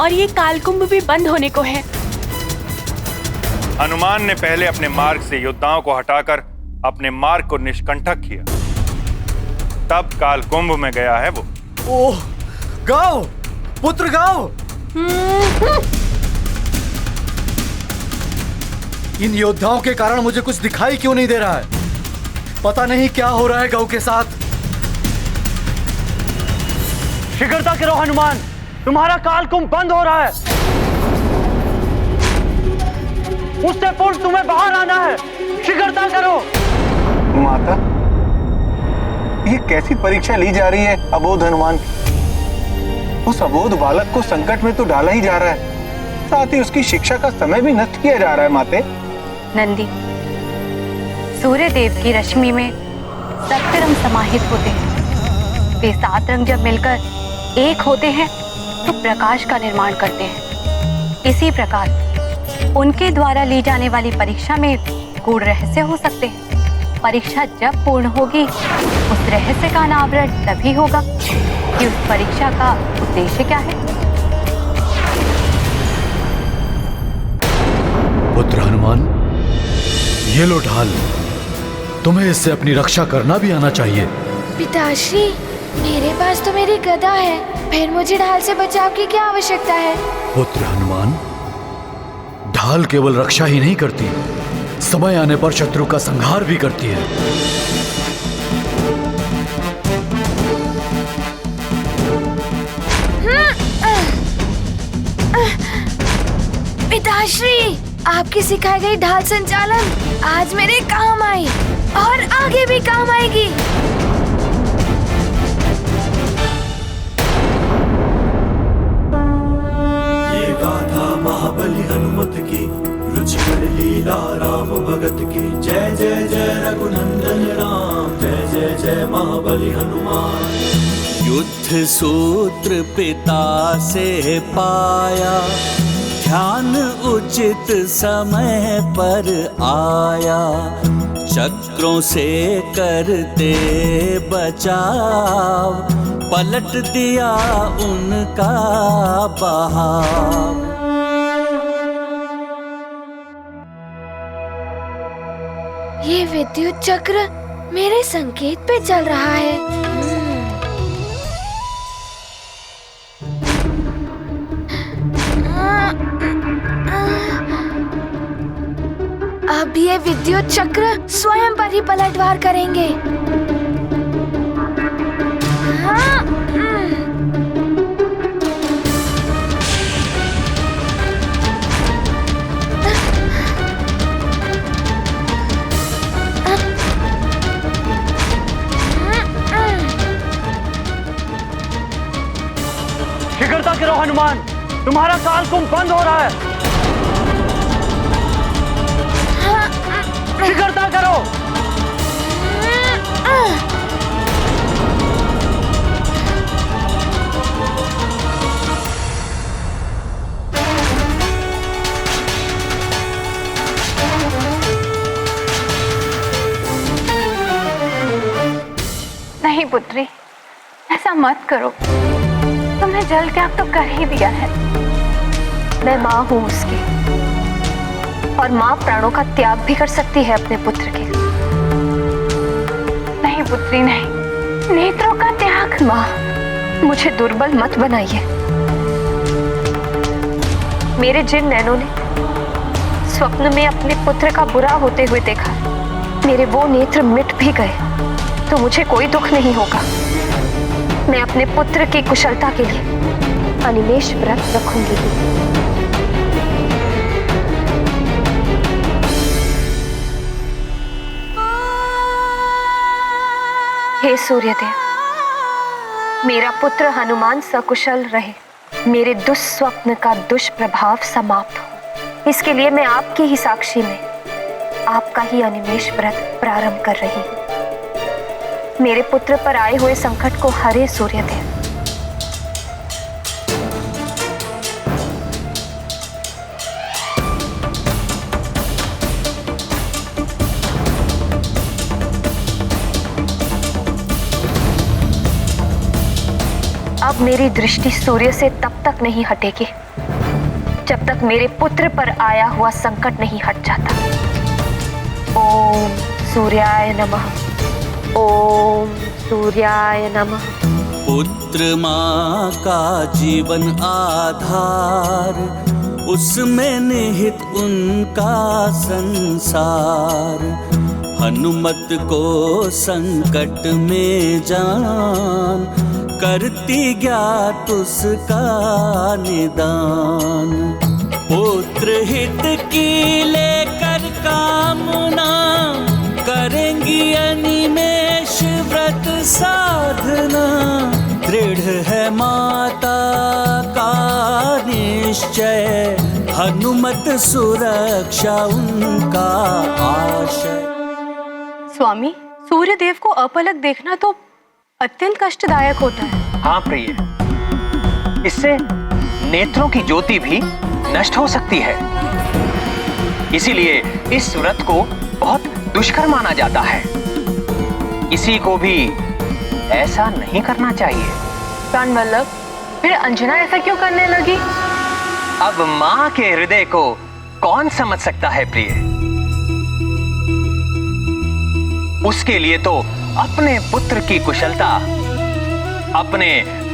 और ये कालकुंभ भी बंद होने को है।
हनुमान ने पहले अपने मार्ग से योद्धाओं को हटाकर अपने मार्ग को निष्कंटक किया, तब कालकुंभ में गया है वो।
ओह गौ, पुत्र गौ, इन योद्धाओं के कारण मुझे कुछ दिखाई क्यों नहीं दे रहा है? पता नहीं क्या हो रहा है गौ के साथ।
शीघ्रता करो हनुमान, तुम्हारा कालकुंभ बंद हो रहा है। उससे पूर्व तुम्हें बाहर आना है। शीघ्रता करो।
माता, ये कैसी परीक्षा ली जा रही है अबोध हनुमान? उस अबोध बालक को संकट में तो डाला ही जा रहा है, साथ ही उसकी शिक्षा का समय भी नष्ट किया जा रहा है। माते,
नंदी, सूर्य देव की रश्मि में सप्त रंग समाहित होते हैं। वे 7 रंग जब मिलकर एक होते हैं तो प्रकाश का निर्माण करते हैं। इसी प्रकार उनके द्वारा ली जाने वाली परीक्षा में गूढ़ रहस्य हो सकते हैं। परीक्षा जब पूर्ण होगी उस रहस्य का अनावरण तभी होगा कि उस परीक्षा का उद्देश्य क्या है।
पुत्र हनुमान, ये लो ढाल, तुम्हें इससे अपनी रक्षा करना भी आना चाहिए।
पिताश्री, मेरे पास तो मेरी गदा है, फिर मुझे ढाल से बचाव की क्या आवश्यकता है?
पुत्र हनुमान, ढाल केवल रक्षा ही नहीं करती, समय आने पर शत्रु का संहार भी करती है।
पिताश्री, आपकी सिखाई गई ढाल संचालन आज मेरे काम आई और आगे भी काम आएगी।
ये गाथा महाबली हनुमत की, रुचिकर लीला राम भगत की। जय जय जय रघुनंदन राम, जय जय जय महाबली हनुमान।
युद्ध सूत्र पिता से पाया, ध्यान उचित समय पर आया। चक्रों से करते बचाव, पलट दिया उनका बहाव।
ये विद्युत चक्र मेरे संकेत पे चल रहा है। अब ये विद्युत चक्र स्वयं पर ही पलटवार करेंगे। हाँ,
शीघ्रता करो हनुमान, तुम्हारा कालकुंभ बंद हो रहा है। शीघ्रता करो।
पुत्री, ऐसा मत करो। तुमने जल त्याग तो कर ही दिया है।
मैं माँ हूँ उसकी, और माँ प्राणों का त्याग भी कर सकती है अपने पुत्र के लिए।
नहीं पुत्री नहीं, नेत्रों का त्याग।
माँ, मुझे दुर्बल मत बनाइए। मेरे जिन नैनों ने स्वप्न में अपने पुत्र का बुरा होते हुए देखा, मेरे वो नेत्र मिट भी गए तो मुझे कोई दुख नहीं होगा। मैं अपने पुत्र की कुशलता के लिए अनिमेष व्रत रखूंगी। हे सूर्यदेव, मेरा पुत्र हनुमान सकुशल रहे, मेरे दुस्वप्न का दुष्प्रभाव समाप्त हो, इसके लिए मैं आपकी ही साक्षी में आपका ही अनिमेष व्रत प्रारंभ कर रही हूं। मेरे पुत्र पर आए हुए संकट को हरे सूर्यदेव। अब मेरी दृष्टि सूर्य से तब तक नहीं हटेगी जब तक मेरे पुत्र पर आया हुआ संकट नहीं हट जाता। ओम सूर्याय नमः, ओम सूर्याय नमः।
पुत्र माँ का जीवन आधार, उसमें निहित उनका संसार। हनुमत को संकट में जान, करती ज्ञात उसका निदान। पुत्र हित की लेकर कामना, करेंगी अनिमेष व्रत साधना। दृढ़ है माता का निश्चय, हनुमत सुरक्षा उनका आशय।
स्वामी, सूर्यदेव को अपलक देखना तो अत्यंत कष्टदायक होता है।
हाँ प्रिय, इससे नेत्रों की ज्योति भी नष्ट हो सकती है। इसीलिए इस व्रत को बहुत दुष्कर माना जाता है। किसी को भी ऐसा नहीं करना चाहिए।
प्राणवल्लभ, फिर अंजना ऐसा क्यों करने लगी?
अब माँ के हृदय को कौन समझ सकता है प्रिय? उसके लिए तो अपने पुत्र की कुशलता अपने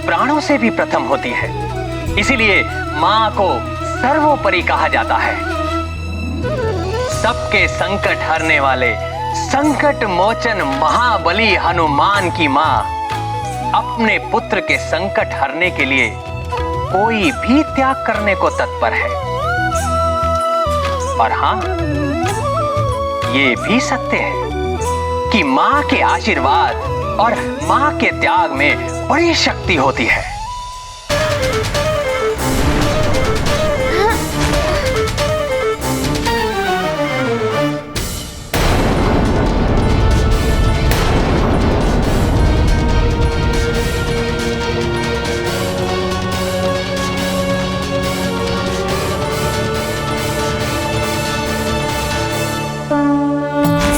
प्राणों से भी प्रथम होती है। इसीलिए माँ को सर्वोपरि कहा जाता है। सबके संकट हरने वाले संकट मोचन महाबली हनुमान की माँ अपने पुत्र के संकट हरने के लिए कोई भी त्याग करने को तत्पर है। और हाँ, ये भी सत्य है कि माँ के आशीर्वाद और माँ के त्याग में बड़ी शक्ति होती है।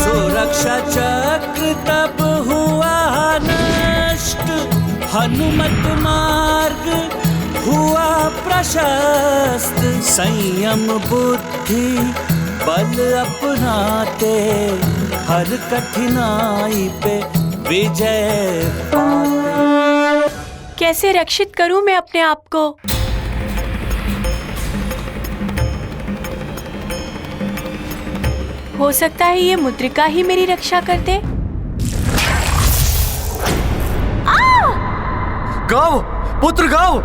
सुरक्षा चक्र तब हुआ नष्ट, हनुमत मार्ग हुआ प्रशस्त। संयम बुद्धि बल अपनाते, हर कठिनाई पे विजय पाते।
कैसे रक्षित करूं मैं अपने आप को? हो सकता है ये मुद्रिका ही मेरी रक्षा कर दे।
गाओ पुत्र गाओ।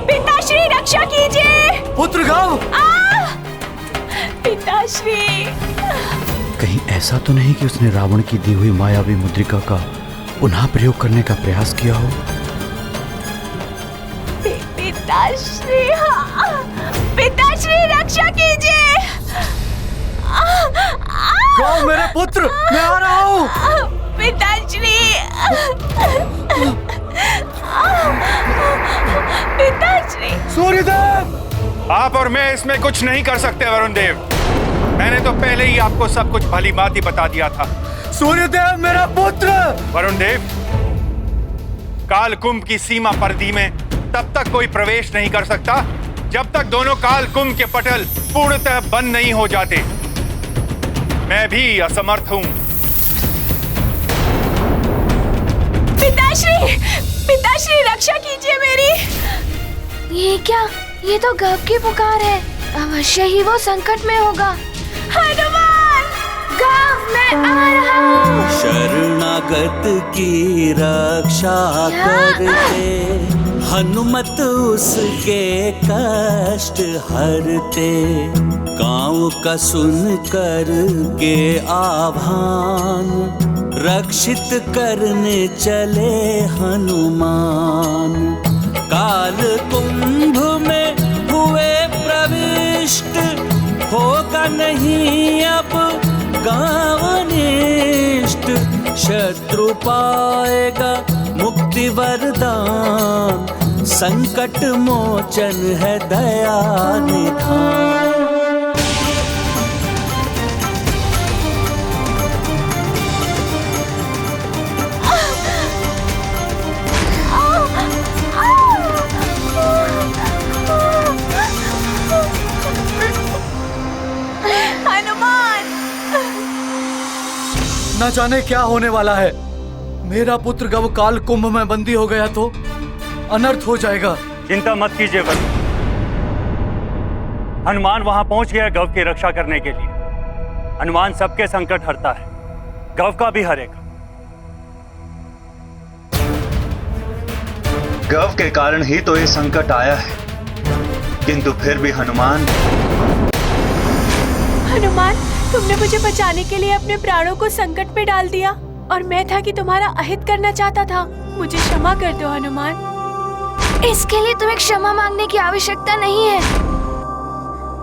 पिताश्री रक्षा कीजिए।
पुत्र गाओ।
पिताश्री।
कहीं ऐसा तो नहीं कि उसने रावण की दी हुई मायावी मुद्रिका का पुनः प्रयोग करने का प्रयास किया हो?
पिताश्री, पिताश्री रक्षा कीजिए।
गाओ मेरे पुत्र, मैं आ रहा हूँ।
पिताश्री, पिताश्री।
सूर्यदेव,
आप और मैं इसमें कुछ नहीं कर सकते वरुण देव। मैंने तो पहले ही आपको सब कुछ भली भांति बता दिया था।
सूर्यदेव मेरा पुत्र!
वरुण देव, काल कुंभ की सीमा परिधि में तब तक कोई प्रवेश नहीं कर सकता जब तक दोनों काल कुंभ के पटल पूर्णतः बंद नहीं हो जाते। मैं भी असमर्थ हूं।
पिताश्री, पिताश्री रक्षा कीजिए मेरी।
ये क्या? ये तो गव की पुकार है। अवश्य ही वो संकट में होगा।
हनुमान!
गव, मैं आ रहा हूँ।
शरणागत की रक्षा करते, हनुमत उसके कष्ट हरते। गाँव का सुन कर के आभान, रक्षित करने चले हनुमान। काल कुंभ में हुए प्रविष्ट, होगा नहीं अब गाँव निष्ठ। शत्रु पाएगा मुक्ति वरदान, संकट मोचन है दया निधान।
न जाने क्या होने वाला है। मेरा पुत्र गव काल कुंभ में बंदी हो गया तो अनर्थ हो जाएगा।
चिंता मत कीजिए वरुण। हनुमान वहां पहुंच गया गव की रक्षा करने के लिए। हनुमान सबके संकट हरता है, गव का भी हरेगा।
गव के कारण ही तो ये संकट आया है, किंतु फिर भी हनुमान।
हनुमान, तुमने मुझे बचाने के लिए अपने प्राणों को संकट में डाल दिया और मैं था कि तुम्हारा अहित करना चाहता था। मुझे क्षमा कर दो हनुमान।
इसके लिए तुम्हें क्षमा मांगने की आवश्यकता नहीं है।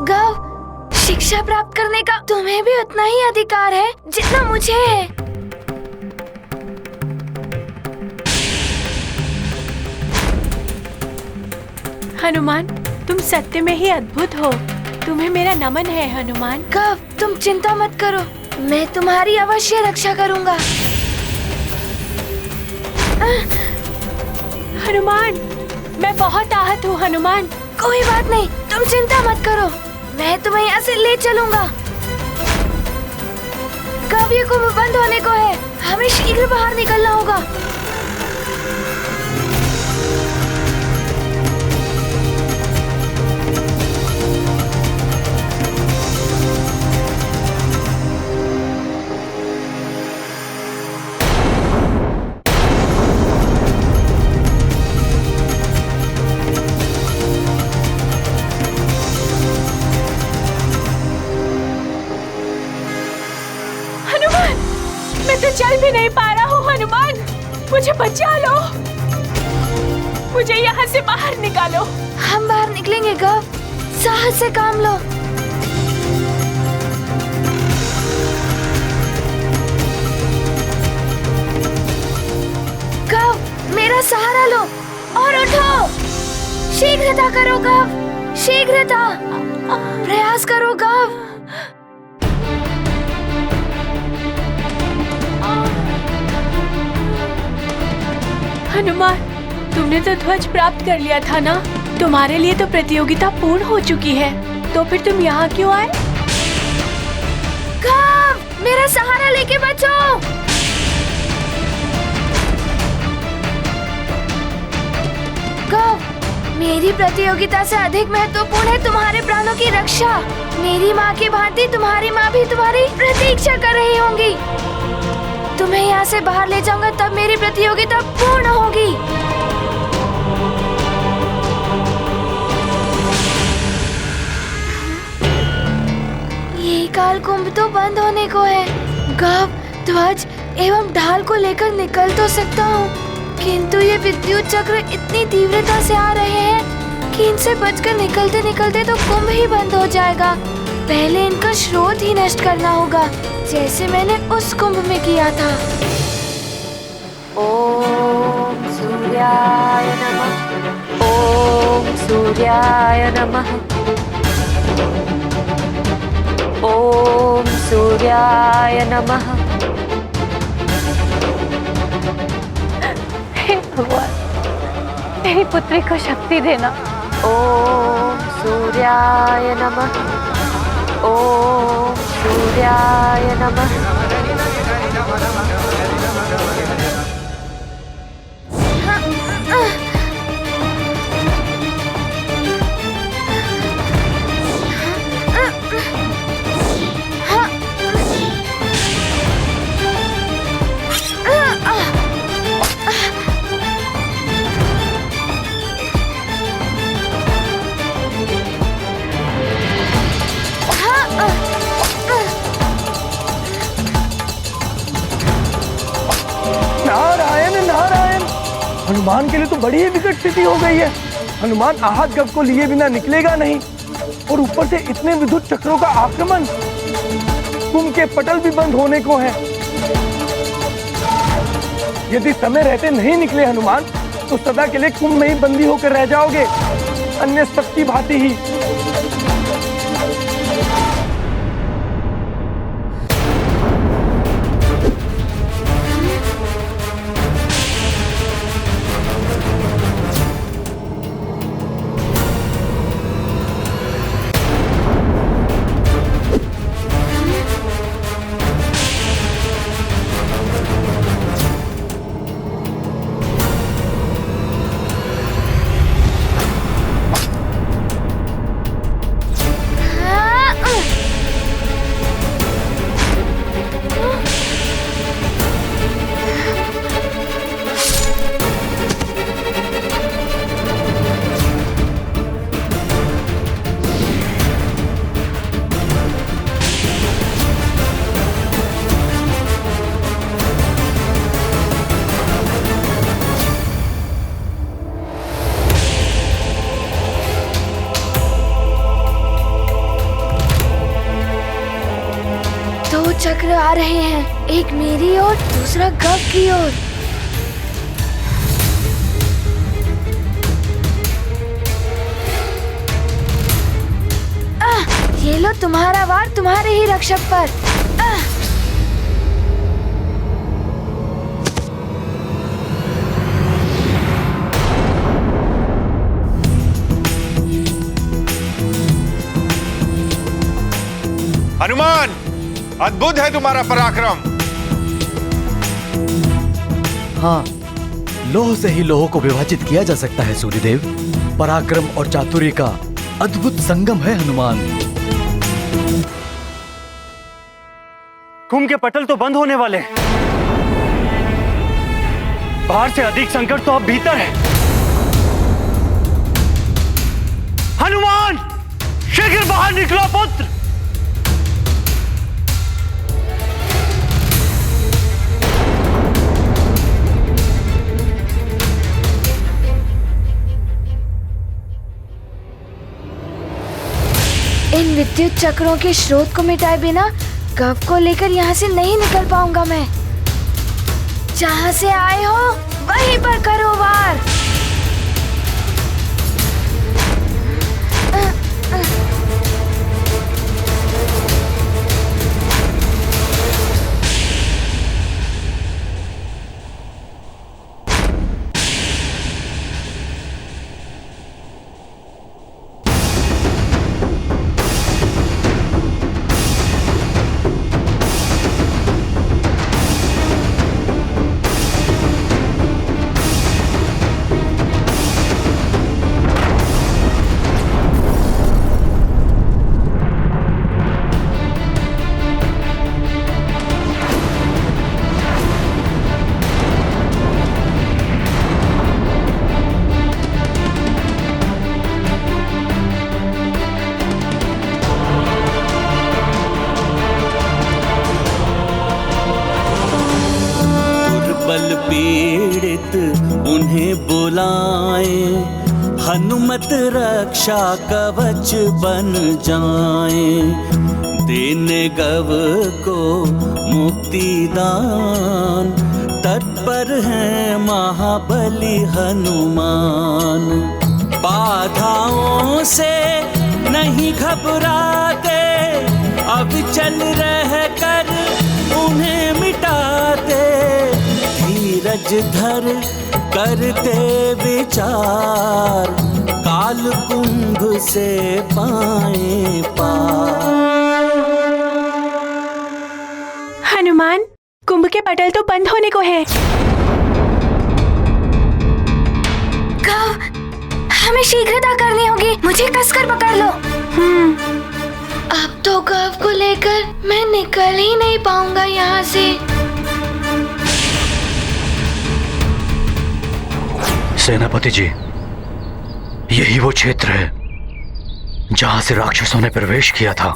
गव, शिक्षा प्राप्त करने का तुम्हें भी उतना ही अधिकार है जितना मुझे है।
हनुमान, तुम सत्य में ही अद्भुत हो। तुम्हें मेरा नमन है हनुमान।
गव, तुम चिंता मत करो, मैं तुम्हारी अवश्य रक्षा करूंगा।
हनुमान, मैं बहुत आहत हूँ हनुमान।
कोई बात नहीं, तुम चिंता मत करो, मैं तुम्हें यहाँ से ले चलूंगा। गव, ये कुंभ बंद होने को है, हमें शीघ्र बाहर निकलना होगा।
चल भी नहीं पा रहा हूँ हनुमान, मुझे बचा लो। मुझे यहाँ से बाहर निकालो।
हम बाहर निकलेंगे गव, साहस से काम लो। गव, मेरा सहारा लो और उठो। शीघ्रता करो गव, शीघ्रता, प्रयास करो गव।
हनुमान, तुमने तो ध्वज प्राप्त कर लिया था ना? तुम्हारे लिए तो प्रतियोगिता पूर्ण हो चुकी है, तो फिर तुम यहाँ क्यों आए?
गव, मेरा सहारा लेके बचो। गव, मेरी प्रतियोगिता से अधिक महत्वपूर्ण है तुम्हारे प्राणों की रक्षा। मेरी माँ की भांति तुम्हारी माँ भी तुम्हारी प्रतीक्षा कर रही होंगी। तुम्हें यहाँ से बाहर ले जाऊंगा, तब मेरी प्रतियोगिता पूर्ण होगी। ये काल कुंभ तो बंद होने को है। गव, ध्वज एवं ढाल को लेकर निकल तो सकता हूँ, किंतु ये विद्युत चक्र इतनी तीव्रता से आ रहे हैं कि इनसे बचकर निकलते निकलते तो कुंभ ही बंद हो जाएगा। पहले इनका स्रोत ही नष्ट करना होगा, जैसे मैंने उस कुंभ में किया था।
ओम सूर्याय नमः। ओम सूर्याय
सूर्याय नमः। ओम सूर्याय नमः। हे भगवान, मेरी पुत्री को शक्ति देना। ओम सूर्याय नमः। ओम सूर्याय नमः।
नारायण नारायण, हनुमान के लिए तो बड़ी ही विकट स्थिति हो गई है। हनुमान आहत गव को लिए बिना निकलेगा नहीं, और ऊपर से इतने विद्युत चक्रों का आक्रमण। कुंभ के पटल भी बंद होने को हैं। यदि समय रहते नहीं निकले हनुमान, तो सदा के लिए कुंभ में ही बंदी होकर रह जाओगे, अन्य सबकी भांति ही।
चक्र आ रहे हैं, एक मेरी ओर, दूसरा गव की ओर। ये लो तुम्हारा वार तुम्हारे ही रक्षक पर।
हनुमान, अद्भुत है तुम्हारा पराक्रम।
हाँ, लोह से ही लोह को विभाजित किया जा सकता है सूर्यदेव। पराक्रम और चातुर्य का अद्भुत संगम है हनुमान।
कुंभ के पटल तो बंद होने वाले हैं। बाहर से अधिक संकट तो अब भीतर है। हनुमान, शीघ्र बाहर निकलो पुत्र।
इन विद्युत चक्रों के स्रोत को मिटाए बिना गव को लेकर यहाँ से नहीं निकल पाऊंगा मैं। जहाँ से आए हो वहीं पर करो वार।
बल पीड़ित उन्हें बुलाए, हनुमत रक्षा कवच बन जाए। देने गव को मुक्ति दान, तत्पर है महाबली हनुमान। पार बाधाओं से नहीं घबराते, अब चल रह कर उन्हें मिटाते, धीरज धर करते विचार, काल कुंभ से पाए पार।
हनुमान, कुंभ के पटल तो बंद होने को है।
हमें शीघ्रता करनी होगी, मुझे कसकर पकड़ लो। अब तो गव को लेकर मैं निकल ही नहीं पाऊंगा यहाँ से।
सेनापति जी, यही वो क्षेत्र है जहां से राक्षसों ने प्रवेश किया था।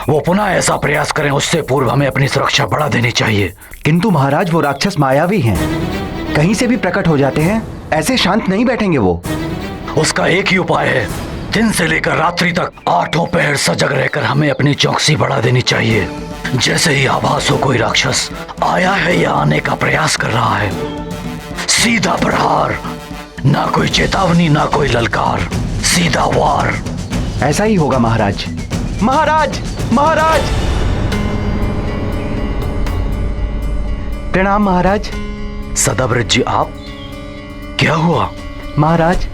वो पुनः ऐसा प्रयास करें, उससे पूर्व हमें अपनी सुरक्षा बढ़ा देनी चाहिए।
किंतु महाराज, वो राक्षस मायावी हैं, कहीं से भी प्रकट हो जाते हैं, ऐसे शांत नहीं बैठेंगे वो।
उसका एक ही उपाय है, दिन से लेकर रात्रि तक 8 पहर सजग रहकर हमें अपनी चौकसी बढ़ा देनी चाहिए। जैसे ही आभास हो कोई राक्षस आया है या आने का प्रयास कर रहा है, सीधा प्रहार, ना कोई चेतावनी ना कोई ललकार, सीधा वार।
ऐसा ही होगा महाराज। महाराज, महाराज! प्रणाम महाराज।
सदाव्रत जी, आप? क्या हुआ?
महाराज,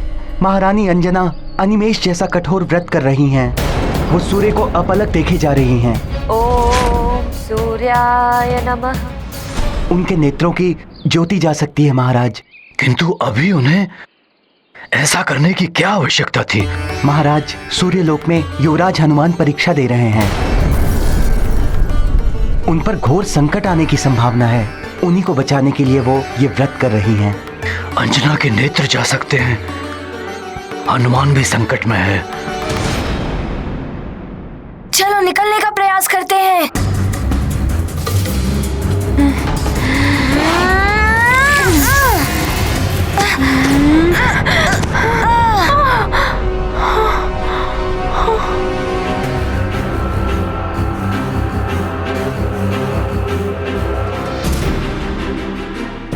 महारानी अंजना अनिमेष जैसा कठोर व्रत कर रही हैं। वो सूर्य को अपलक देखे जा रही हैं।
ओम सूर्याय नमः।
उनके नेत्रों की ज्योति जा सकती है महाराज।
किंतु अभी उन्हें ऐसा करने की क्या आवश्यकता थी?
महाराज, सूर्यलोक में युवराज हनुमान परीक्षा दे रहे हैं। उन पर घोर संकट आने की संभावना है। उन्हीं को बचाने के लिए वो ये व्रत कर रही हैं।
अंजना के नेत्र जा सकते हैं, हनुमान भी संकट में है।
चलो निकलने का प्रयास करते हैं।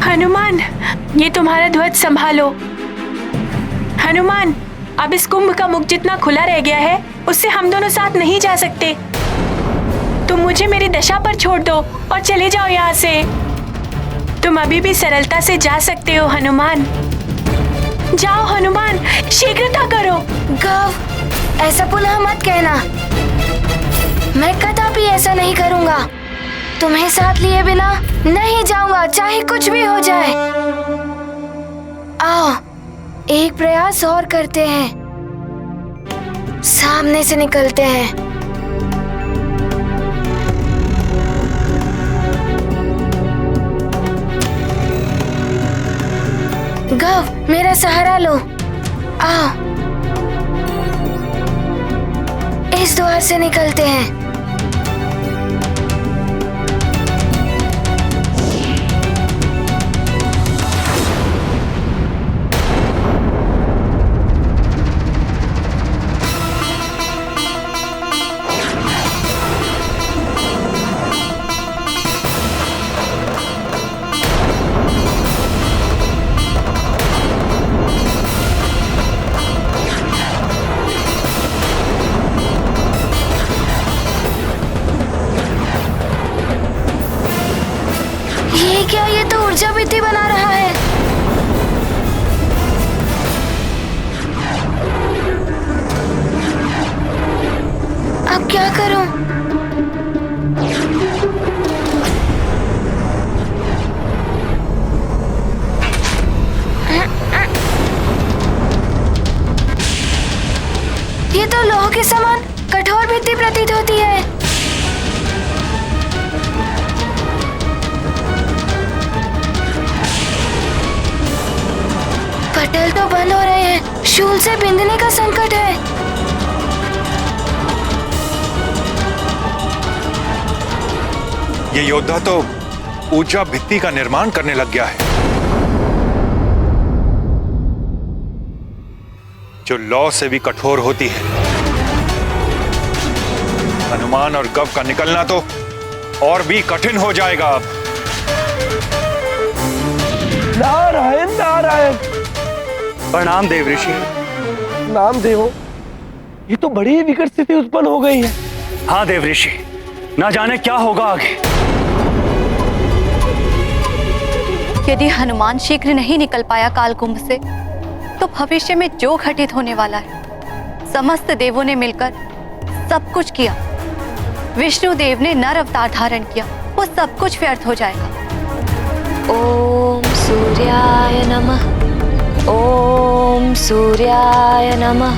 हनुमान, ये तुम्हारा ध्वज संभालो। हनुमान, अब इस कुंभ का मुख जितना खुला रह गया है, उससे हम दोनों साथ नहीं जा सकते। तुम मुझे मेरी दशा पर छोड़ दो और चले जाओ यहाँ से। तुम अभी भी सरलता से जा सकते हो हनुमान। जाओ हनुमान, शीघ्रता करो।
गव, ऐसा पुनः मत कहना। मैं कदापि ऐसा नहीं करूँगा। तुम्हें साथ लिए बिना नहीं जाऊंगा, चाहे कुछ भी हो जाए। आओ, एक प्रयास और करते हैं। सामने से निकलते हैं। गव, मेरा सहारा लो। आओ, इस द्वार से निकलते हैं। क्या ये तो ऊर्जा भित्ति बना रहा है। अब क्या करूं? ये तो लोह के समान कठोर भित्ति प्रतीत होती है। पटल तो बंद हो रहे हैं, शूल से बिंदने का संकट है।
ये योद्धा तो ऊर्जा भित्ति का निर्माण करने लग गया है, जो लौ से भी कठोर होती है। हनुमान और गव का निकलना तो और भी कठिन हो जाएगा अब।
नारायण नारायण।
प्रणाम देव ऋषि।
नाम देवो, ये तो बड़ी ही विकट स्थिति उत्पन्न हो गई है।
हाँ देव ऋषि, ना जाने क्या होगा आगे।
यदि हनुमान शीघ्र नहीं निकल पाया कालकुंभ से, तो भविष्य में जो घटित होने वाला है, समस्त देवों ने मिलकर सब कुछ किया, विष्णु देव ने नर अवतार धारण किया, वो सब कुछ व्यर्थ हो जाएगा।
ओम सूर्याय नमः। ओम सूर्याय नमः।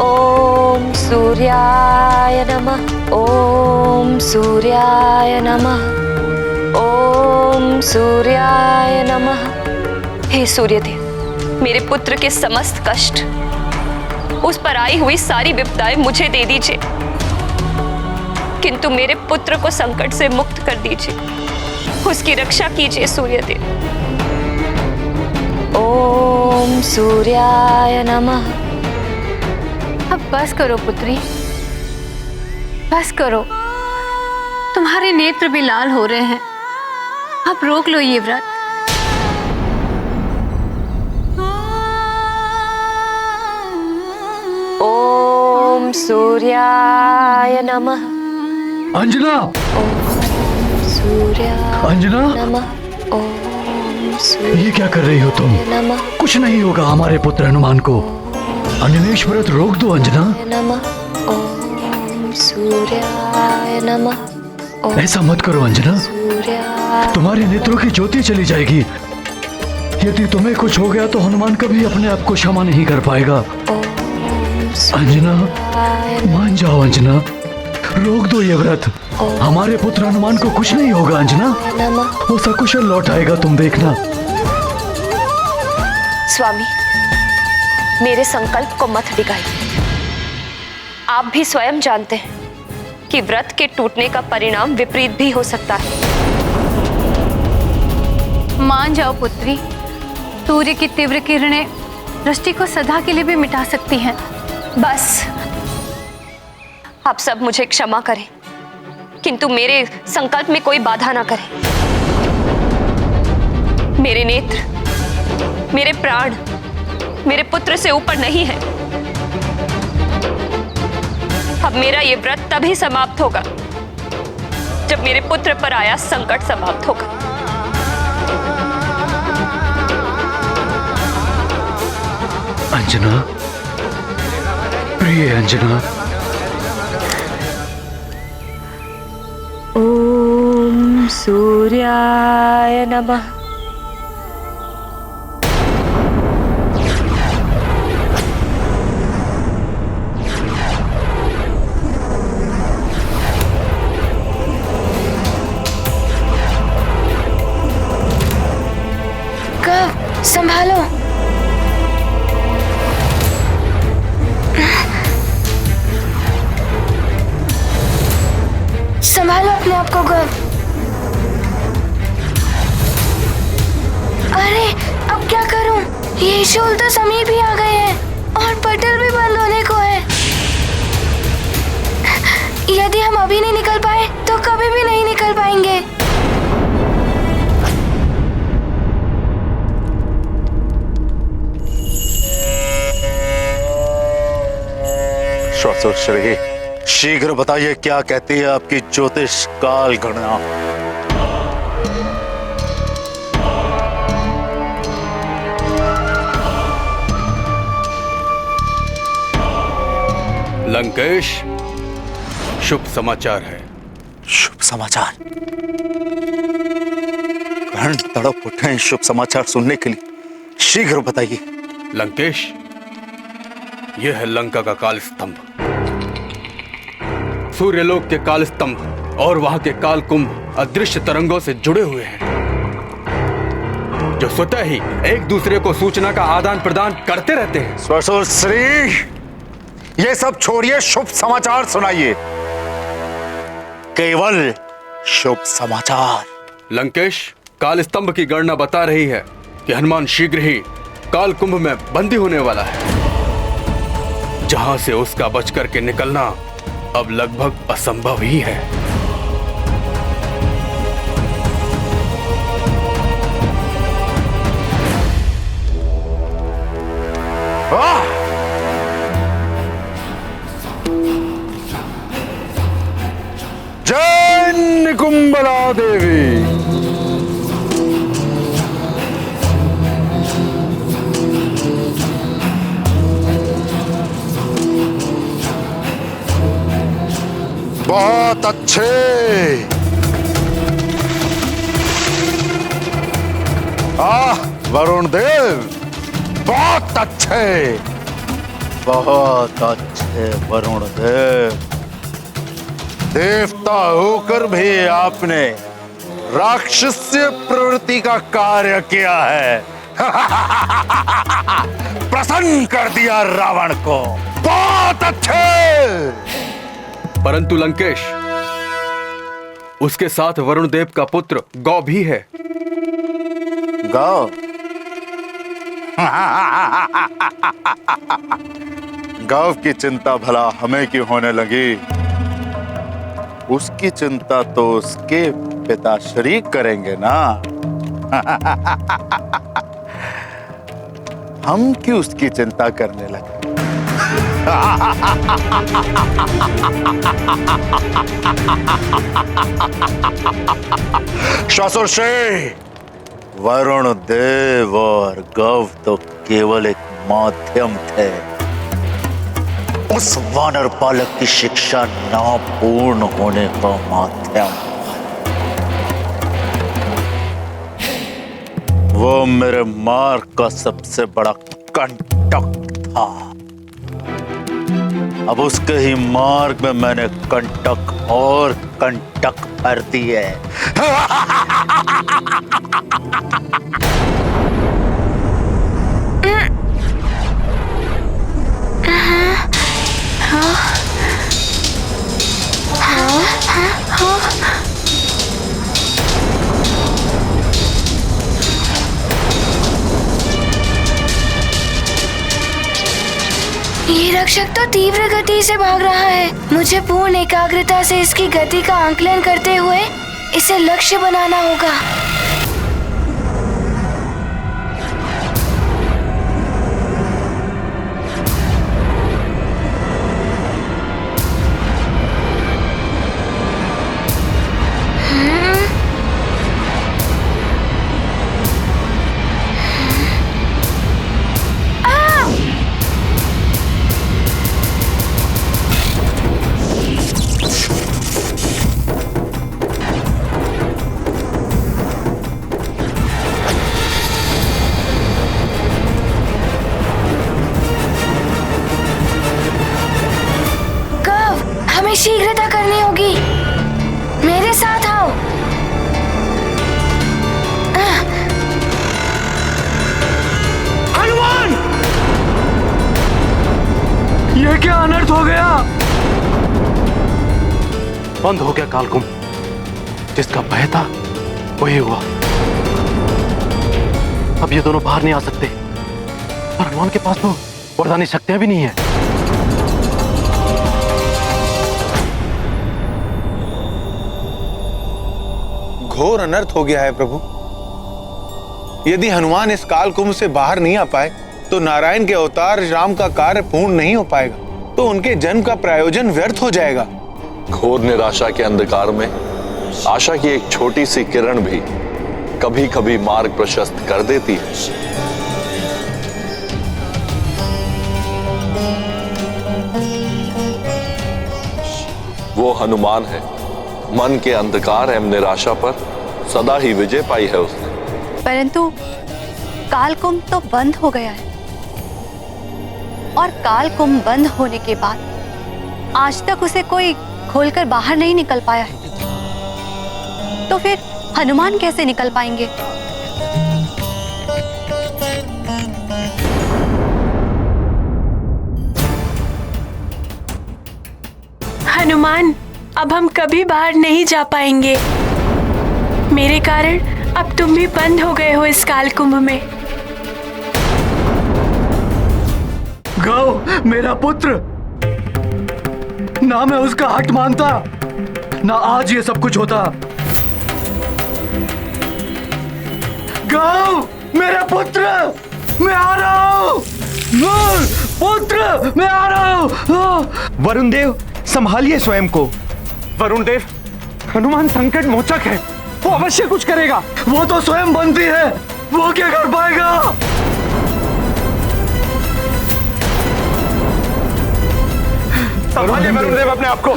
ओम सूर्याय नमः। ओम सूर्याय नमः। ओम सूर्याय नमः।
हे सूर्यदेव, मेरे पुत्र के समस्त कष्ट, उस पर आई हुई सारी विपदाएं मुझे दे दीजिए, किंतु मेरे पुत्र को संकट से मुक्त कर दीजिए, उसकी रक्षा कीजिए सूर्यदेव।
ओम सूर्याय नमः।
अब बस करो पुत्री, बस करो, तुम्हारे नेत्र भी लाल हो रहे हैं, अब रोक लो ये व्रत।
ओम सूर्याय नमः।
अंजना, अंजना, ये क्या कर रही हो तुम? कुछ नहीं होगा हमारे पुत्र हनुमान को। अनिमेष व्रत रोक दो अंजना।
ओम सूर्याय नमः।
ऐसा मत करो अंजना, तुम्हारे नेत्रों की ज्योति चली जाएगी। यदि तुम्हें कुछ हो गया तो हनुमान कभी अपने आप को क्षमा नहीं कर पाएगा। अंजना, मान जाओ अंजना, रोक दो ये व्रत। हमारे पुत्र हनुमान को कुछ नहीं होगा अंजना, वो सकुशल लौट आएगा, तुम देखना।
स्वामी, मेरे संकल्प को मत डिगाइए। आप भी स्वयं जानते हैं कि व्रत के टूटने का परिणाम विपरीत भी हो सकता है।
मान जाओ पुत्री, सूर्य की तीव्र किरणें दृष्टि को सदा के लिए भी मिटा सकती हैं।
बस, आप सब मुझे क्षमा करें, किंतु मेरे संकल्प में कोई बाधा ना करें। मेरे नेत्र, मेरे प्राण, मेरे पुत्र से ऊपर नहीं है। अब मेरा ये व्रत तभी समाप्त होगा जब मेरे पुत्र पर आया संकट समाप्त होगा।
अंजना, प्रिय अंजना,
ओम सूर्याय नमः। संभालो। संभालो अपने आप को गव। अरे अब क्या करूं? ये शूल तो समीप ही आ गए हैं और पटल भी बंद होने को है। यदि हम अभी नहीं निकल पाए तो कभी भी नहीं निकल पाएंगे।
श्री, शीघ्र बताइए क्या कहती है आपकी ज्योतिष काल गणना।
लंकेश, शुभ समाचार है।
शुभ समाचार? कर्ण तड़प उठे हैं शुभ समाचार सुनने के लिए, शीघ्र बताइए।
लंकेश, यह है लंका का काल स्तंभ। सूर्यलोक के काल स्तंभ और वहां के काल कुंभ अदृश्य तरंगों से जुड़े हुए हैं, जो स्वतः ही एक दूसरे को सूचना का आदान प्रदान करते रहते हैं।
स्वसुर श्री, ये सब छोड़िए, शुभ समाचार सुनाइए, केवल शुभ समाचार।
लंकेश, काल स्तंभ की गणना बता रही है कि हनुमान शीघ्र ही काल कुंभ में बंदी होने वाला है, जहां से उसका बच करके निकलना अब लगभग असंभव ही है।
कुंबला देवी।
बहुत अच्छे।
वरुण देव, बहुत अच्छे,
बहुत अच्छे वरुण देव।
देवता होकर भी आपने राक्षसीय प्रवृत्ति का कार्य किया है। प्रसन्न कर दिया रावण को। बहुत अच्छे।
परंतु लंकेश, उसके साथ वरुण देव का पुत्र गौ भी है।
गौ?
गौ की चिंता भला हमें क्यों होने लगी?
उसकी चिंता तो उसके पिता शरीक करेंगे ना। हम क्यों उसकी चिंता करने लगे?
श्वासुरश्री,
वरुण देव और गौ तो केवल एक माध्यम थे, उस वानर पालक की शिक्षा न पूर्ण होने का माध्यम। वो मेरे मार्ग का सबसे बड़ा कंटक था। अब उसके ही मार्ग में मैंने कंटक और कंटक भर दिए।
ये रक्षक तो तीव्र गति से भाग रहा है। मुझे पूर्ण एकाग्रता से इसकी गति का आंकलन करते हुए इसे लक्ष्य बनाना होगा। शीघ्रता करनी होगी। मेरे साथ आओ।
हनुमान! ये क्या अनर्थ हो गया?
बंद हो गया कालकुंभ। जिसका भय था वही हुआ। अब ये दोनों बाहर नहीं आ सकते। और हनुमान के पास तो वरदानी शक्तियां भी नहीं है।
घोर अनर्थ हो गया है प्रभु। यदि हनुमान इस काल कुंभ से बाहर नहीं आ पाए तो नारायण के अवतार राम का कार्य पूर्ण नहीं हो पाएगा, तो उनके जन्म का प्रयोजन व्यर्थ हो जाएगा।
घोर निराशा के अंधकार में आशा की एक छोटी सी किरण भी कभी कभी मार्ग प्रशस्त कर देती है। वो हनुमान है। मन के अंधकार एवं निराशा पर सदा ही विजय पाई है उसने।
परंतु कालकुंभ तो बंद हो गया है, और कालकुंभ बंद होने के बाद आज तक उसे कोई खोलकर बाहर नहीं निकल पाया है। तो फिर हनुमान कैसे निकल पाएंगे?
हनुमान, अब हम कभी बाहर नहीं जा पाएंगे। मेरे कारण अब तुम भी बंद हो गए हो इस कालकुंभ में।
गौ, मेरा पुत्र, ना मैं उसका हट मानता, ना आज ये सब कुछ होता। गौ, मेरा पुत्र, मैं आ रहा हूँ। पुत्र, मैं आ रहा हूँ।
वरुण देव, संभालिए स्वयं को।
वरुण देव,
हनुमान संकट मोचक है, वो अवश्य कुछ करेगा।
वो तो स्वयं बंदी है, वो क्या कर पाएगा?
संभालिए वरुण देव अपने आप को।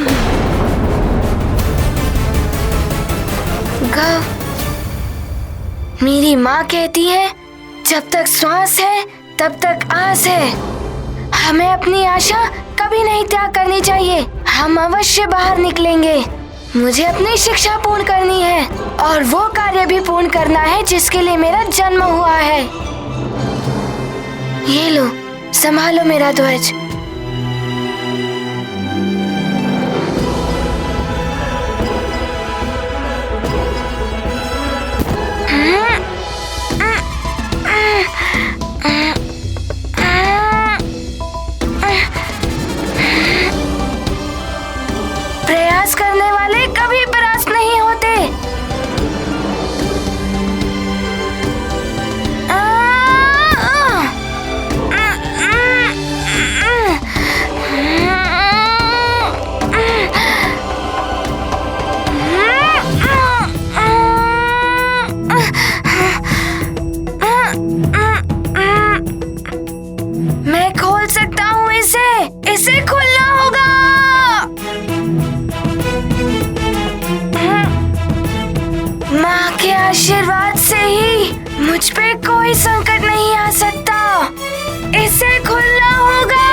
गौ, मेरी माँ कहती है जब तक श्वास है तब तक आस है। हमें अपनी आशा कभी नहीं त्याग करनी चाहिए। हम अवश्य बाहर निकलेंगे। मुझे अपनी शिक्षा पूर्ण करनी है और वो कार्य भी पूर्ण करना है जिसके लिए मेरा जन्म हुआ है। ये लो, संभालो मेरा ध्वज। प्रयास करने वाले कभी परास्त नहीं होते। मैं खोल सकता हूँ इसे खोलना होगा। माँ के आशीर्वाद से ही मुझ पे कोई संकट नहीं आ सकता। इसे खोलना होगा।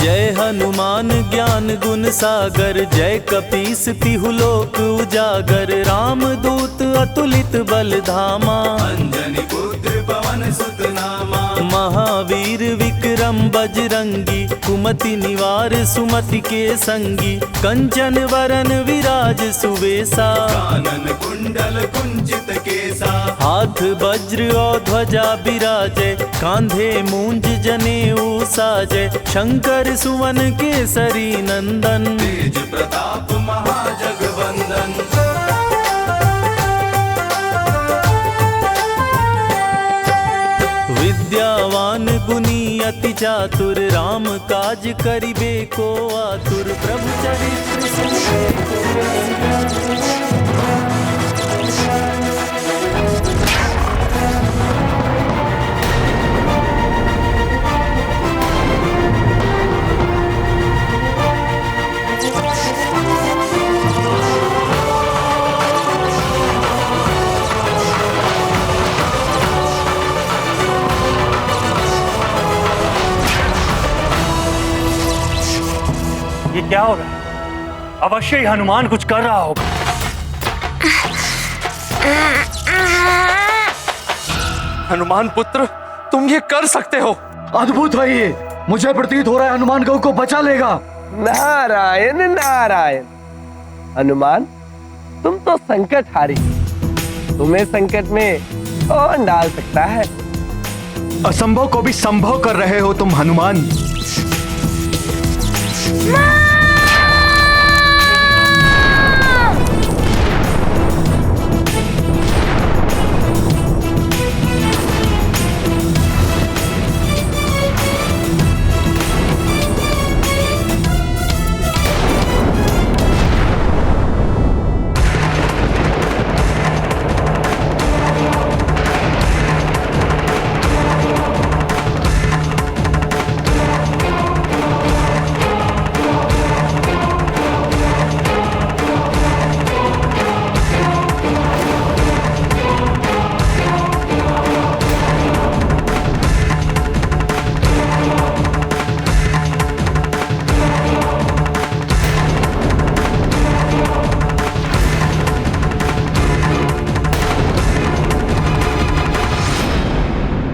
जय हनुमान ज्ञान गुण सागर, जय कपीस तिहु लोक उजागर। राम दूत अतुलित बल धामा, अंजनी पुत्र पवन सुत नामा। महावीर विक्रम बजरंगी, कुमति निवार सुमति के संगी। कंचन वरन विराज सुवेसा, कानन कुंडल कुंचित केसा। हाथ वज्र और ध्वजा बिराजे, कांधे मूंज जनेऊ साजे। शंकर सुवन केसरी नंदन, तेज प्रताप महाजगवंदन। विद्यावान गुणी अति चातुर, राम काज करिबे को आतुर। प्रभु चरित्र सुनिबे को
ये क्या हो रहा है? अवश्य ही हनुमान कुछ कर रहा होगा।
हनुमान पुत्र, तुम ये कर सकते हो।
अद्भुत है ये। मुझे प्रतीत हो रहा है हनुमान गौ को बचा लेगा।
नारायण नारायण। हनुमान, तुम तो संकट हारी, तुम्हें संकट में कौन डाल सकता है?
असंभव को भी संभव कर रहे हो तुम हनुमान।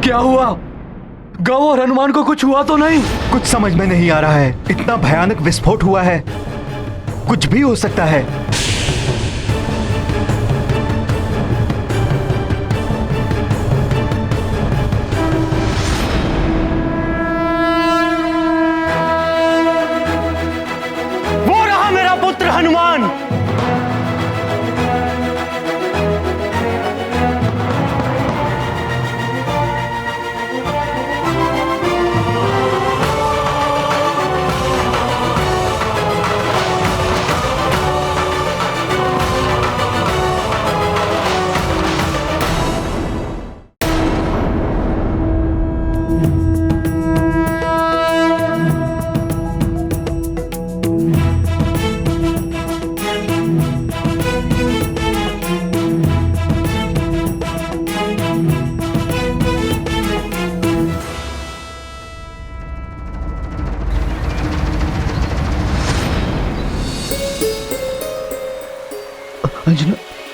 क्या हुआ? गौ और हनुमान को कुछ हुआ तो नहीं?
कुछ समझ में नहीं आ रहा है। इतना भयानक विस्फोट हुआ है। कुछ भी हो सकता है।
वो रहा मेरा पुत्र हनुमान।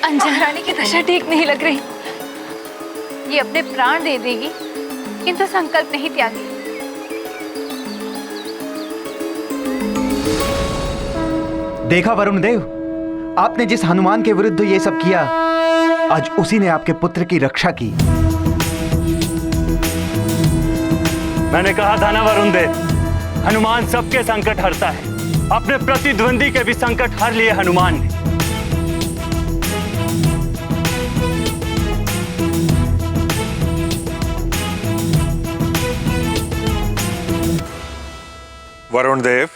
अंजना रानी की दशा ठीक नहीं लग रही। ये अपने प्राण दे देगी किंतु संकल्प नहीं त्यागी।
देखा वरुण देव, आपने जिस हनुमान के विरुद्ध ये सब किया, आज उसी ने आपके पुत्र की रक्षा की।
मैंने कहा था ना वरुण देव, हनुमान सबके संकट हरता है। अपने प्रतिद्वंदी के भी संकट हर लिए हनुमान ने।
वरुण देव,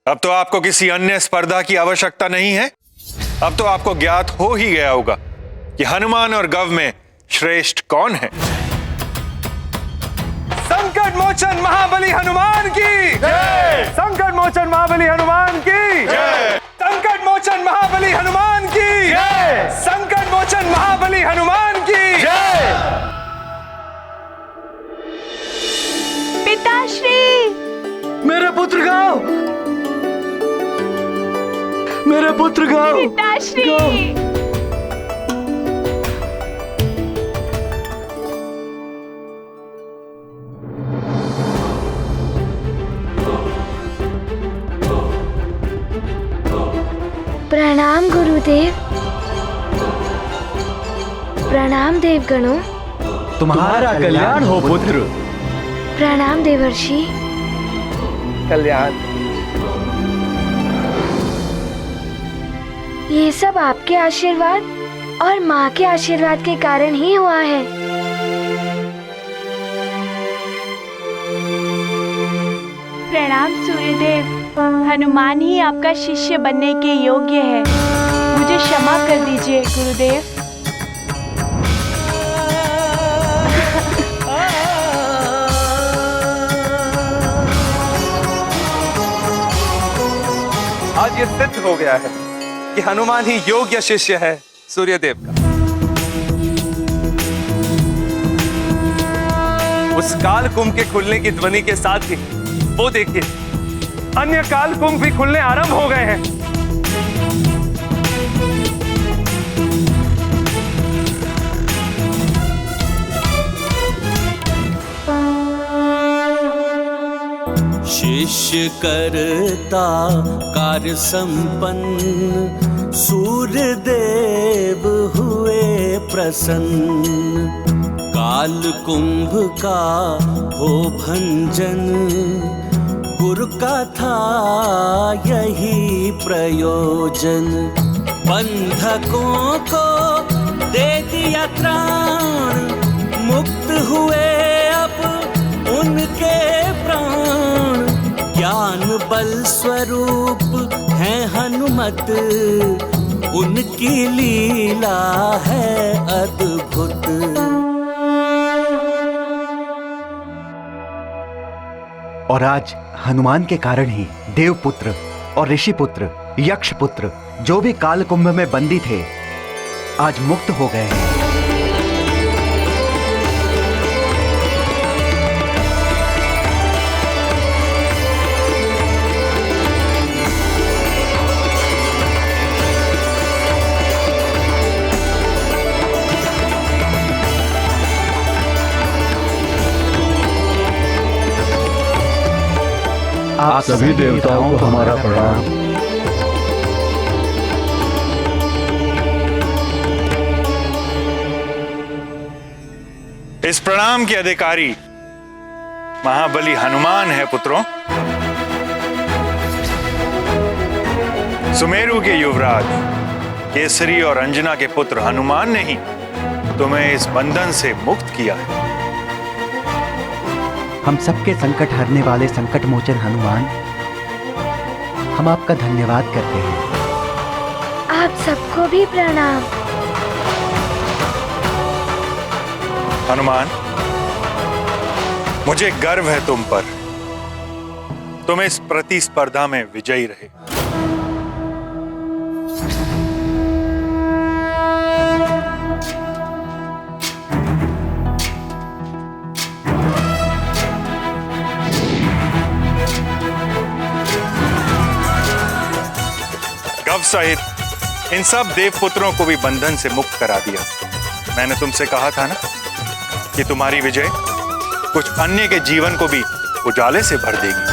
अब तो आपको किसी अन्य स्पर्धा की आवश्यकता नहीं है। अब तो आपको ज्ञात हो ही गया होगा कि हनुमान और गव में श्रेष्ठ कौन है।
संकट मोचन महाबली हनुमान की जय। संकट मोचन महाबली हनुमान की जय। संकट मोचन महाबली हनुमान की जय। संकट मोचन महाबली हनुमान की जय।
पिताश्री,
मेरे पुत्र गाओ, मेरे पुत्र गाओ,
पिताश्री।
प्रणाम गुरुदेव। प्रणाम देवगणों।
तुम्हारा कल्याण हो पुत्र।
प्रणाम देवर्षि।
कल्याण।
ये सब आपके आशीर्वाद और माँ के आशीर्वाद के कारण ही हुआ है।
प्रणाम सूर्यदेव। हनुमान ही आपका शिष्य बनने के योग्य है। मुझे क्षमा कर दीजिए गुरुदेव।
आज ये सिद्ध हो गया है कि हनुमान ही योग्य शिष्य है सूर्यदेव का। उस काल कुंभ के खुलने की ध्वनि के साथ ही वो देखिए, अन्य काल कुंभ भी खुलने आरंभ हो गए हैं।
शिष्य करता कार्य संपन्न, सूर्य देव हुए प्रसन्न। काल कुंभ का हो भंजन, गुरु का था यही प्रयोजन। बंधकों को दे दिया त्राण, मुक्त हुए अब उनके प्राण। ज्ञान बल स्वरूप है हनुमत, उनकी लीला है अद्भुत।
और आज हनुमान के कारण ही देवपुत्र और ऋषिपुत्र, यक्षपुत्र जो भी काल कुंभ में बंदी थे, आज मुक्त हो गए हैं।
आप सभी देवताओं को हमारा प्रणाम।
इस प्रणाम के अधिकारी महाबली हनुमान है पुत्रों। सुमेरु के युवराज केसरी और अंजना के पुत्र हनुमान ने ही तुम्हें इस बंधन से मुक्त किया है।
हम सबके संकट हरने वाले संकट मोचन हनुमान, हम आपका धन्यवाद करते हैं।
आप सबको भी प्रणाम।
हनुमान, मुझे गर्व है तुम पर। तुम इस प्रतिस्पर्धा में विजयी रहे। गव सहित इन सब देवपुत्रों को भी बंधन से मुक्त करा दिया। मैंने तुमसे कहा था ना कि तुम्हारी विजय कुछ अन्य के जीवन को भी उजाले से भर देगी।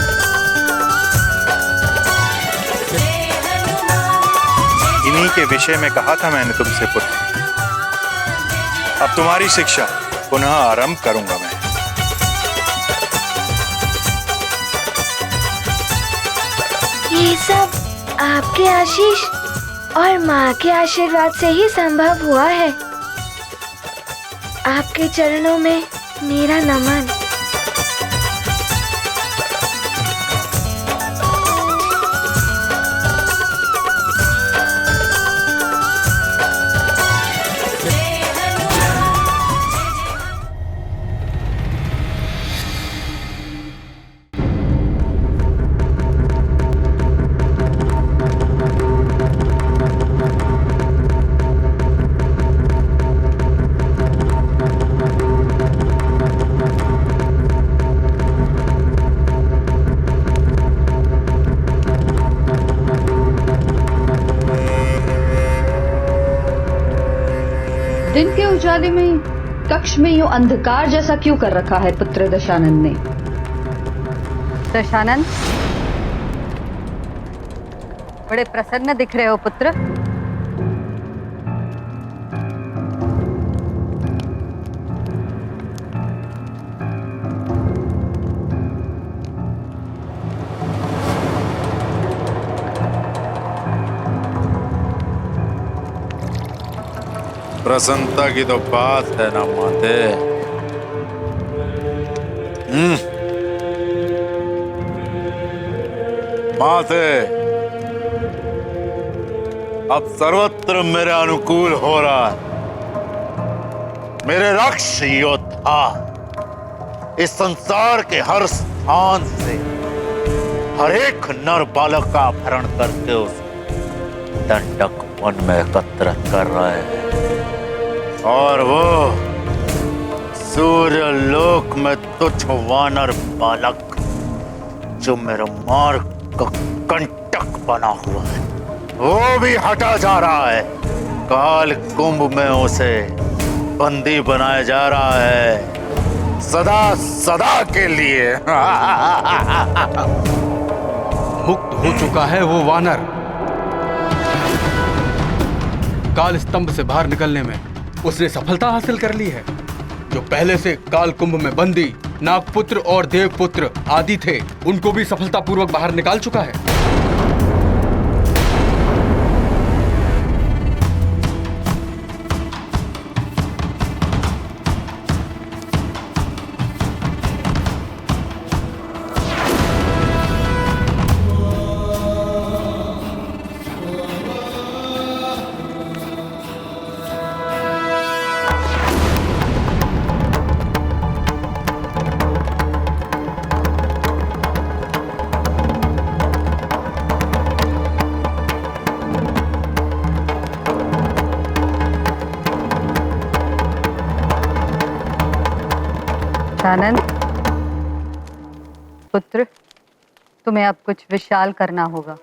इन्हीं के विषय में कहा था मैंने तुमसे पुत्र। अब तुम्हारी शिक्षा पुनः आरंभ करूंगा मैं।
ये सब आपके आशीष और माँ के आशीर्वाद से ही संभव हुआ है। आपके चरणों में मेरा नमन।
दिन के उजाले में कक्ष में यूं अंधकार जैसा क्यों कर रखा है पुत्र दशानंद ने?
दशानंद, बड़े प्रसन्न दिख रहे हो पुत्र।
प्रसन्नता की तो बात है ना माते। माते, अब सर्वत्र मेरे अनुकूल हो रहा है। मेरे राक्षस योद्धा इस संसार के हर स्थान से हर एक नर बालक का अपहरण करके उस दंडक वन में एकत्र कर रहे हैं। और वो सूर्य लोक में तुच्छ वानर बालक जो मेरे मार्ग का कंटक बना हुआ है, वो भी हटा जा रहा है। काल कुंभ में उसे बंदी बनाया जा रहा है, सदा सदा के लिए।
मुक्त हो चुका है वो वानर। काल स्तंभ से बाहर निकलने में उसने सफलता हासिल कर ली है। जो पहले से काल कुंभ में बंदी नागपुत्र और देवपुत्र आदि थे, उनको भी सफलतापूर्वक बाहर निकाल चुका है।
आनंद पुत्र, तुम्हें अब कुछ विशाल करना होगा।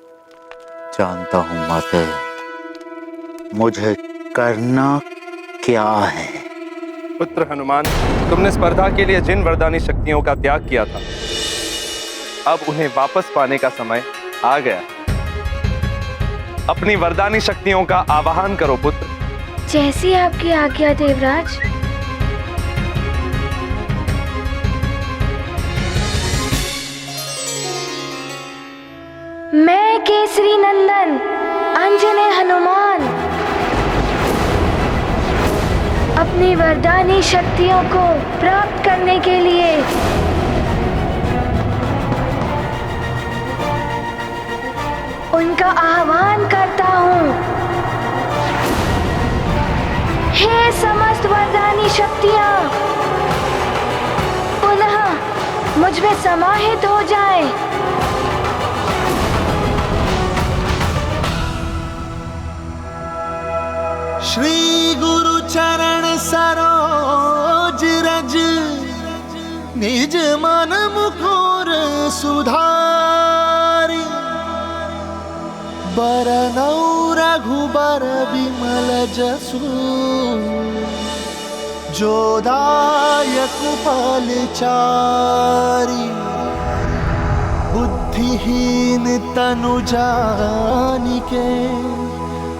जानता हूं माते, मुझे करना क्या है।
पुत्र हनुमान, तुमने स्पर्धा के लिए जिन वरदानी शक्तियों का त्याग किया था, अब उन्हें वापस पाने का समय आ गया। अपनी वरदानी शक्तियों का आवाहन करो पुत्र।
जैसी आपकी आज्ञा देवराज। केसरी नंदन अंजने हनुमान अपनी वरदानी शक्तियों को प्राप्त करने के लिए उनका आह्वान करता हूँ। हे समस्त वरदानी शक्तियाँ पुनः मुझ में समाहित हो जाएं।
श्री गुरु चरण सरोज रज निज मन मुकुर सुधारी बरनौ रघुबर विमल जसु जोदायक फलचारी बुद्धिहीन तनु जानिके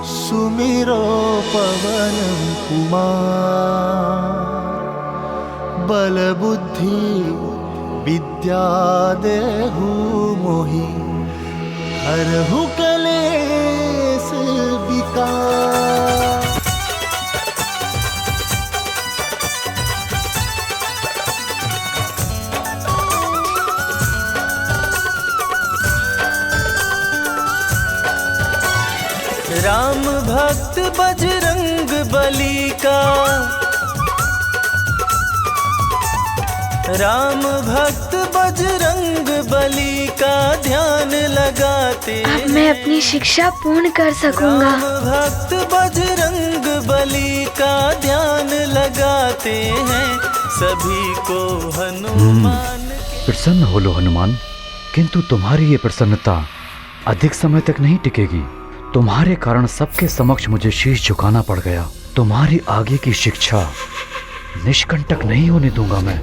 सुमिरो पवन कुमार बल बुद्धि विद्या देहु मोहि हरहु कलेस विकार। राम भक्त बजरंग बली का राम भक्त बजरंग बली का ध्यान लगाते
अब मैं अपनी शिक्षा पूर्ण कर सकूंगा।
राम भक्त बजरंग बली का ध्यान लगाते हैं सभी को हनुमान।
प्रसन्न हो लो हनुमान, किंतु तुम्हारी ये प्रसन्नता अधिक समय तक नहीं टिकेगी। तुम्हारे कारण सबके समक्ष मुझे शीश झुकाना पड़ गया। तुम्हारी आगे की शिक्षा निष्कंटक नहीं होने दूंगा मैं।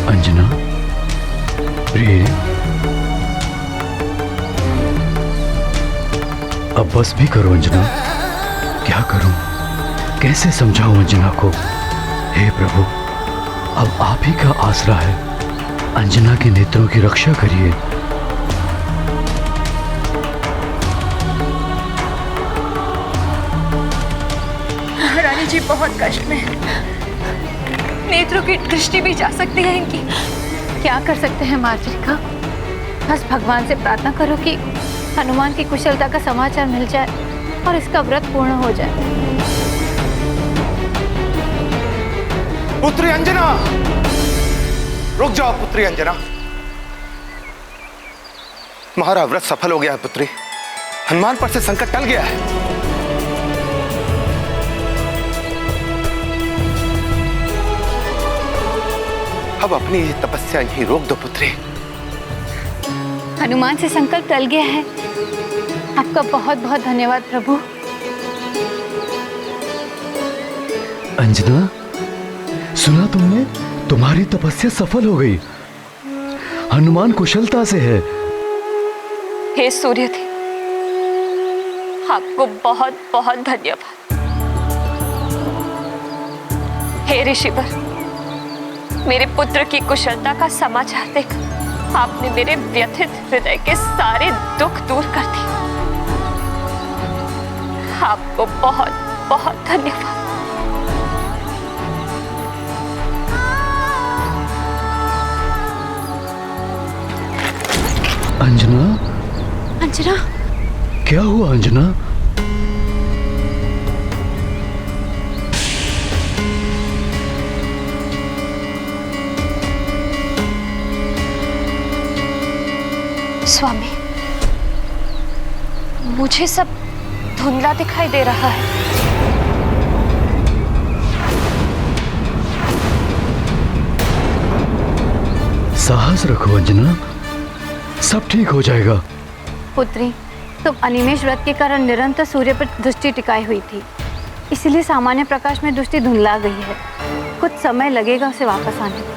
अंजना, प्रिय, अब बस भी करो अंजना। क्या करूं, कैसे समझाऊं अंजना को? हे प्रभु, अब आप ही का आसरा है। अंजना के नेत्रों की रक्षा करिए।
रानी जी बहुत कष्ट में है। नेत्रों की दृष्टि भी जा सकती है इनकी। क्या कर सकते हैं मार्जरिका? बस भगवान से प्रार्थना करो कि हनुमान की कुशलता का समाचार मिल जाए और इसका व्रत पूर्ण हो जाए।
पुत्री अंजना, रुक जाओ पुत्री अंजना। तुम्हारा व्रत सफल हो गया है पुत्री। हनुमान पर से संकट टल गया है। अब अपनी ये तपस्या यहीं रोक दो पुत्री।
हनुमान से संकल्प टल गया है। आपका बहुत बहुत धन्यवाद प्रभु।
अंजना, सुना तुमने? तुम्हारी तपस्या सफल हो गई। हनुमान कुशलता से है।
हे सूर्यदेव, आपको बहुत बहुत धन्यवाद। हे ऋषिवर, मेरे पुत्र की कुशलता का समाचार देकर आपने मेरे व्यथित हृदय के सारे दुख दूर कर दिए। आपको बहुत बहुत धन्यवाद।
अंजना,
अंजना,
क्या हुआ अंजना?
स्वामी, मुझे सब धुंधला दिखाई दे रहा है।
साहस रखो अंजना, सब ठीक हो जाएगा।
पुत्री, तुम अनिमेष व्रत के कारण निरंतर सूर्य पर दृष्टि टिकाई हुई थी, इसलिए सामान्य प्रकाश में दृष्टि धुंधला गई है। कुछ समय लगेगा उसे वापस आने में।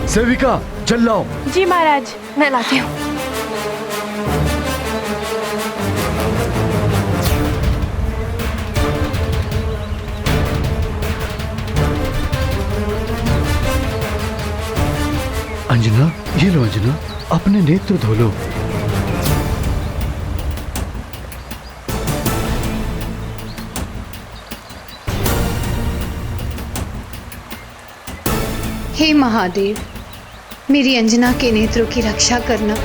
सेविका, चल लाओ।
जी महाराज।
मैं लाती हूँ।
अंजना, ये लो अंजना, अपने नेत्र धो लो।
हे महादेव, मेरी अंजना के नेत्रों की रक्षा करना।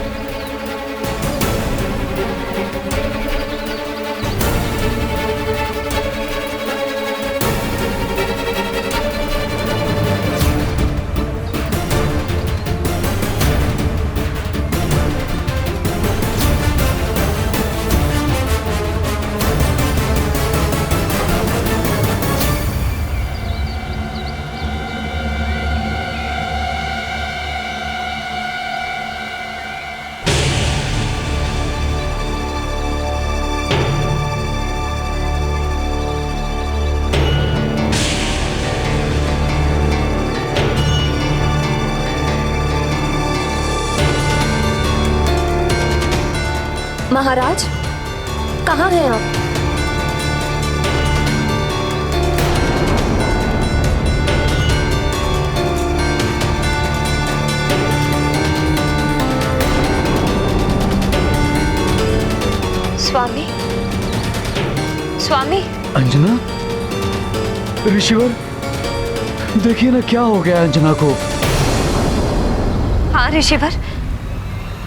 महाराज, कहाँ हैं आप? स्वामी, स्वामी।
अंजना, ऋषिवर, देखिए ना क्या हो गया अंजना को।
हाँ ऋषिवर,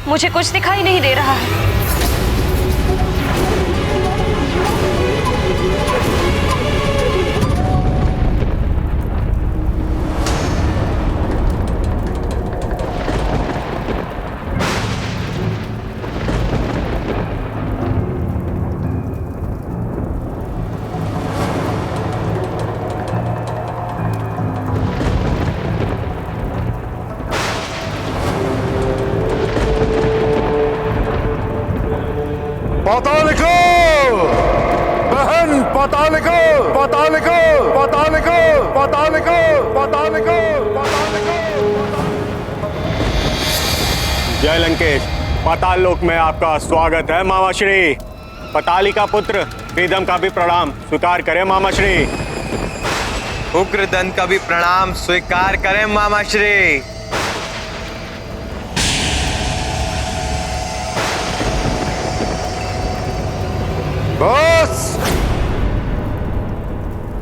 मुझे कुछ दिखाई नहीं दे रहा है।
पातालिको, बहन पातालिको, पातालिको, पातालिको, पातालिको, पातालिको, पातालिको।
जय लंकेश, पाताल लोक में आपका स्वागत है मामाश्री। पतालिका पुत्र प्रीतम का भी प्रणाम स्वीकार करें मामाश्री।
उग्रदंत का भी प्रणाम स्वीकार करें मामाश्री।
बस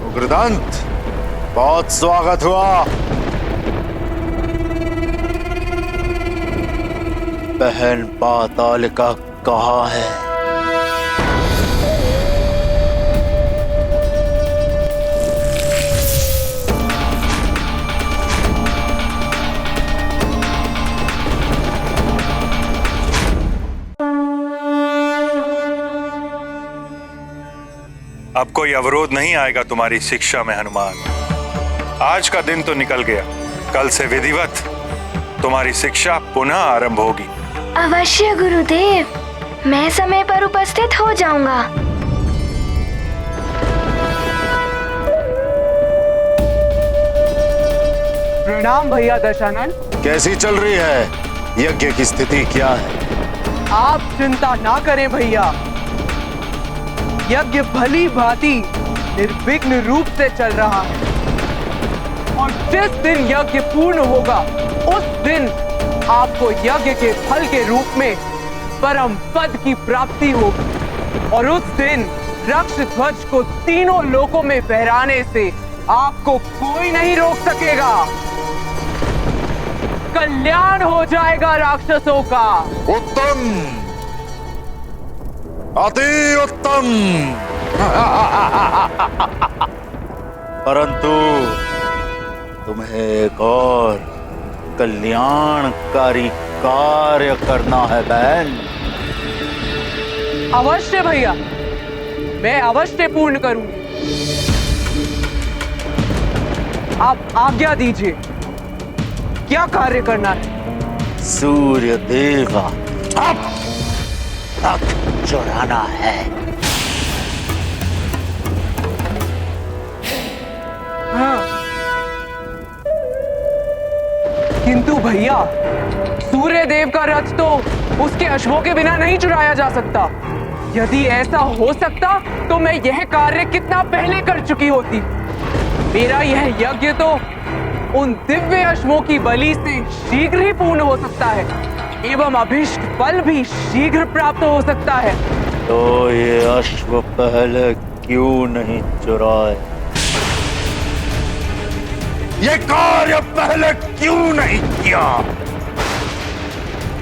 उग्रदंत, बहुत स्वागत हुआ।
बहन पातालिका कहाँ है?
अब कोई अवरोध नहीं आएगा तुम्हारी शिक्षा में हनुमान। आज का दिन तो निकल गया, कल से विधिवत तुम्हारी शिक्षा पुनः आरंभ होगी।
अवश्य गुरुदेव, मैं समय पर उपस्थित हो जाऊंगा।
प्रणाम भैया दशानन।
कैसी चल रही है यज्ञ की स्थिति, क्या है?
आप चिंता ना करें भैया, यज्ञ भली भांति निर्विघ्न रूप से चल रहा है और जिस दिन यज्ञ पूर्ण होगा उस दिन आपको यज्ञ के फल के रूप में परम पद की प्राप्ति होगी और उस दिन रक्ष ध्वज को तीनों लोकों में फहराने से आपको कोई नहीं रोक सकेगा। कल्याण हो जाएगा राक्षसों का।
उत्तम, अति उत्तम।
परंतु तुम्हें एक और कल्याणकारी कार्य करना है बहन।
अवश्य भैया, मैं अवश्य पूर्ण करूंगी। आप आज्ञा दीजिए, क्या कार्य करना है?
सूर्य देव का तक चुराना है।
हाँ। किंतु भैया, सूर्य देव का रथ तो उसके अश्वों के बिना नहीं चुराया जा सकता। यदि ऐसा हो सकता तो मैं यह कार्य कितना पहले कर चुकी होती। मेरा यह यज्ञ तो उन दिव्य अश्वों की बलि से शीघ्र ही पूर्ण हो सकता है एवं अभिष्ट फल भी शीघ्र प्राप्त हो सकता है।
तो ये अश्व पहले क्यों नहीं चुराए? ये कार्य पहले क्यों नहीं किया?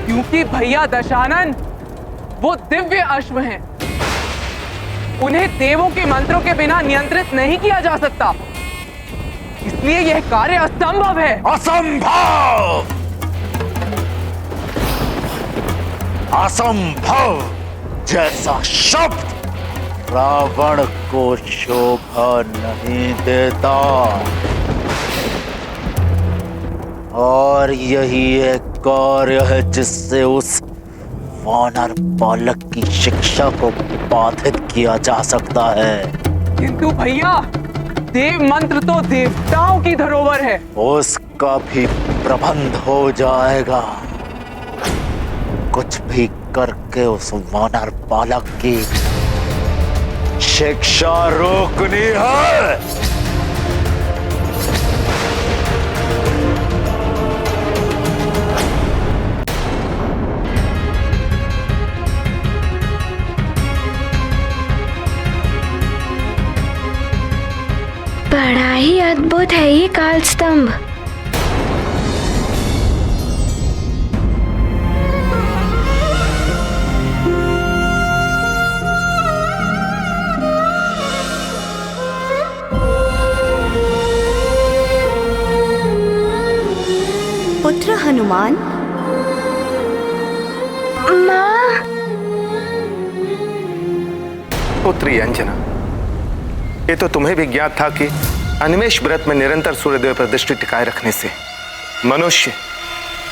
क्योंकि भैया दशानन वो दिव्य अश्व हैं। उन्हें देवों के मंत्रों के बिना नियंत्रित नहीं किया जा सकता, इसलिए यह कार्य असंभव है।
असंभव! असंभव जैसा शब्द रावण को शोभा नहीं देता, और यही एक कार्य है जिससे उस वानर बालक की शिक्षा को बाधित किया जा सकता है।
किंतु भैया देव मंत्र तो देवताओं की धरोहर है।
उसका भी प्रबंध हो जाएगा। कुछ भी करके उस वानर बालक की शिक्षा रोकनी है।
बड़ा ही अद्भुत है ये काल स्तंभ।
पुत्र हनुमान।
माँ।
पुत्री अंजना, ये तो तुम्हें भी ज्ञात था कि अनिमेष व्रत में निरंतर सूर्यदेव पर दृष्टि टिकाए रखने से मनुष्य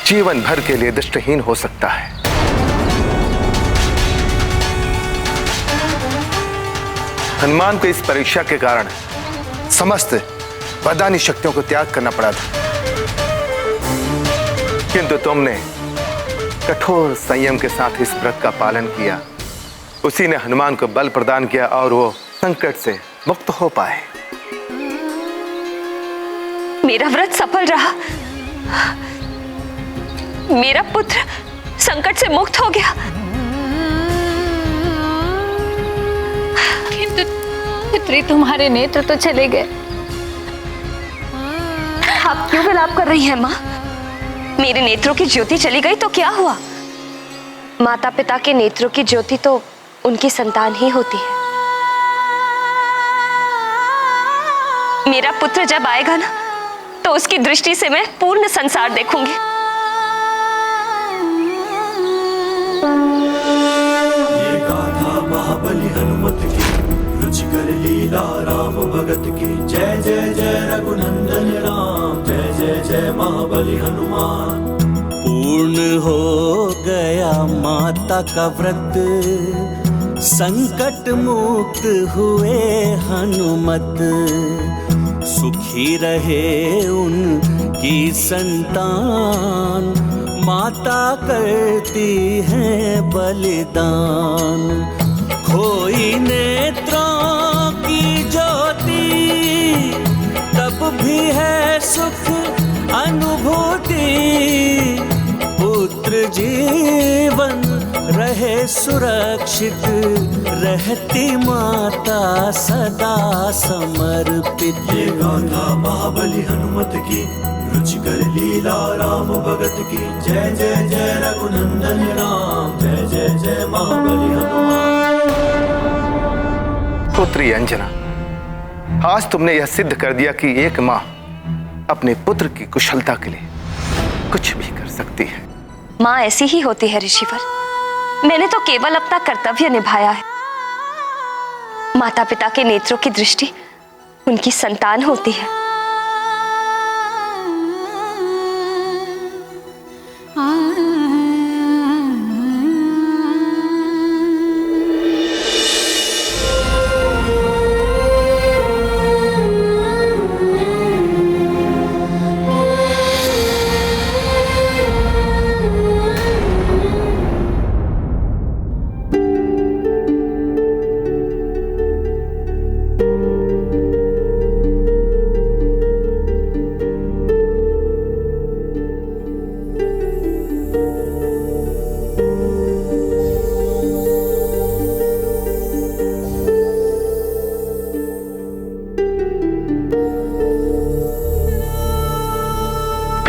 जीवन भर के लिए दृष्टिहीन हो सकता है। हनुमान को इस परीक्षा के कारण समस्त वरदानी शक्तियों को त्याग करना पड़ा था, किंतु तुमने कठोर संयम के साथ इस व्रत का पालन किया। उसी ने हनुमान को बल प्रदान किया और वो संकट से मुक्त हो पाए।
मेरा व्रत सफल रहा। मेरा पुत्र संकट से मुक्त हो गया।
किंतु पुत्री तुम्हारे नेत्र तो चले गए।
आप क्यों विलाप कर रही हैं माँ? मेरे नेत्रों की ज्योति चली गई तो क्या हुआ? माता पिता के नेत्रों की ज्योति तो उनकी संतान ही होती है। मेरा पुत्र जब आएगा ना, तो उसकी दृष्टि से मैं पूर्ण संसार देखूंगी।
ये गाथा महाबली हनुमत की, रुचिकर लीला राम भगत की। जय जय जय रघुनंदन राम, जय जय जय महाबली हनुमान।
पूर्ण हो गया माता का व्रत, संकट मुक्त हुए हनुमत। सुखी रहे उनकी संतान, माता करती है बलिदान। खोई नेत्रों की ज्योति, तब भी है सुख अनुभूति। पुत्र जीवन रहे सुरक्षित, रहती माता सदा समर्पित।
ये गाथा महाबली हनुमत की, रुचिकर लीला राम भगत की। जय जय जय रघुनंदन राम, जय जय जय महाबली हनुमान।
पुत्री अंजना, आज तुमने यह सिद्ध कर दिया कि एक माँ अपने पुत्र की कुशलता के लिए कुछ भी कर सकती है।
माँ ऐसी ही होती है ऋषिवर। मैंने तो केवल अपना कर्तव्य निभाया है। माता पिता के नेत्रों की दृष्टि उनकी संतान होती है।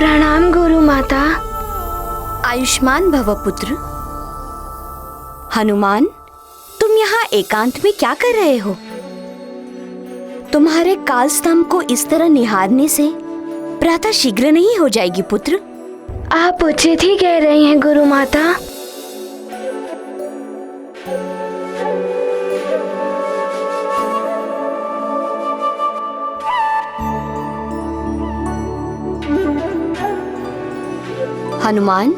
प्रणाम गुरु माता।
आयुष्मान भव पुत्र। हनुमान, तुम यहाँ एकांत में क्या कर रहे हो? तुम्हारे काल स्तंभ को इस तरह निहारने से प्रातः शीघ्र नहीं हो जाएगी पुत्र?
आप उचित ही कह रही हैं गुरु माता।
हनुमान,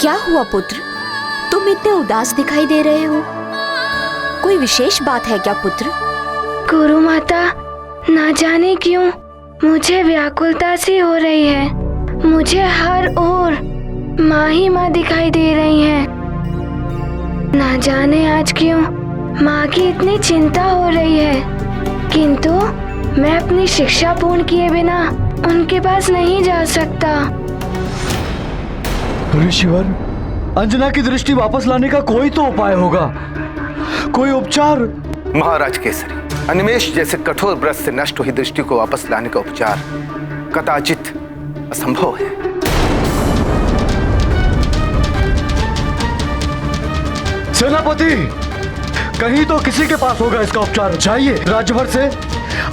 क्या हुआ पुत्र? तुम इतने उदास दिखाई दे रहे हो। कोई विशेष बात है क्या पुत्र?
गुरु माता, ना जाने क्यों मुझे व्याकुलता सी हो रही है। मुझे हर ओर माँ ही माँ दिखाई दे रही हैं। ना जाने आज क्यों माँ की इतनी चिंता हो रही है, किंतु मैं अपनी शिक्षा पूर्ण किए बिना उनके पास नहीं जा सकता।
ऋषिवर, अंजना की दृष्टि वापस लाने का कोई तो उपाय होगा, कोई उपचार।
महाराज केसरी, अनिमेष जैसे कठोर व्रत से नष्ट हुई दृष्टि को वापस लाने का उपचार कदाचित असंभव है।
सेनापति, कहीं तो किसी के पास होगा इसका उपचार। जाइए, राज्य भर से,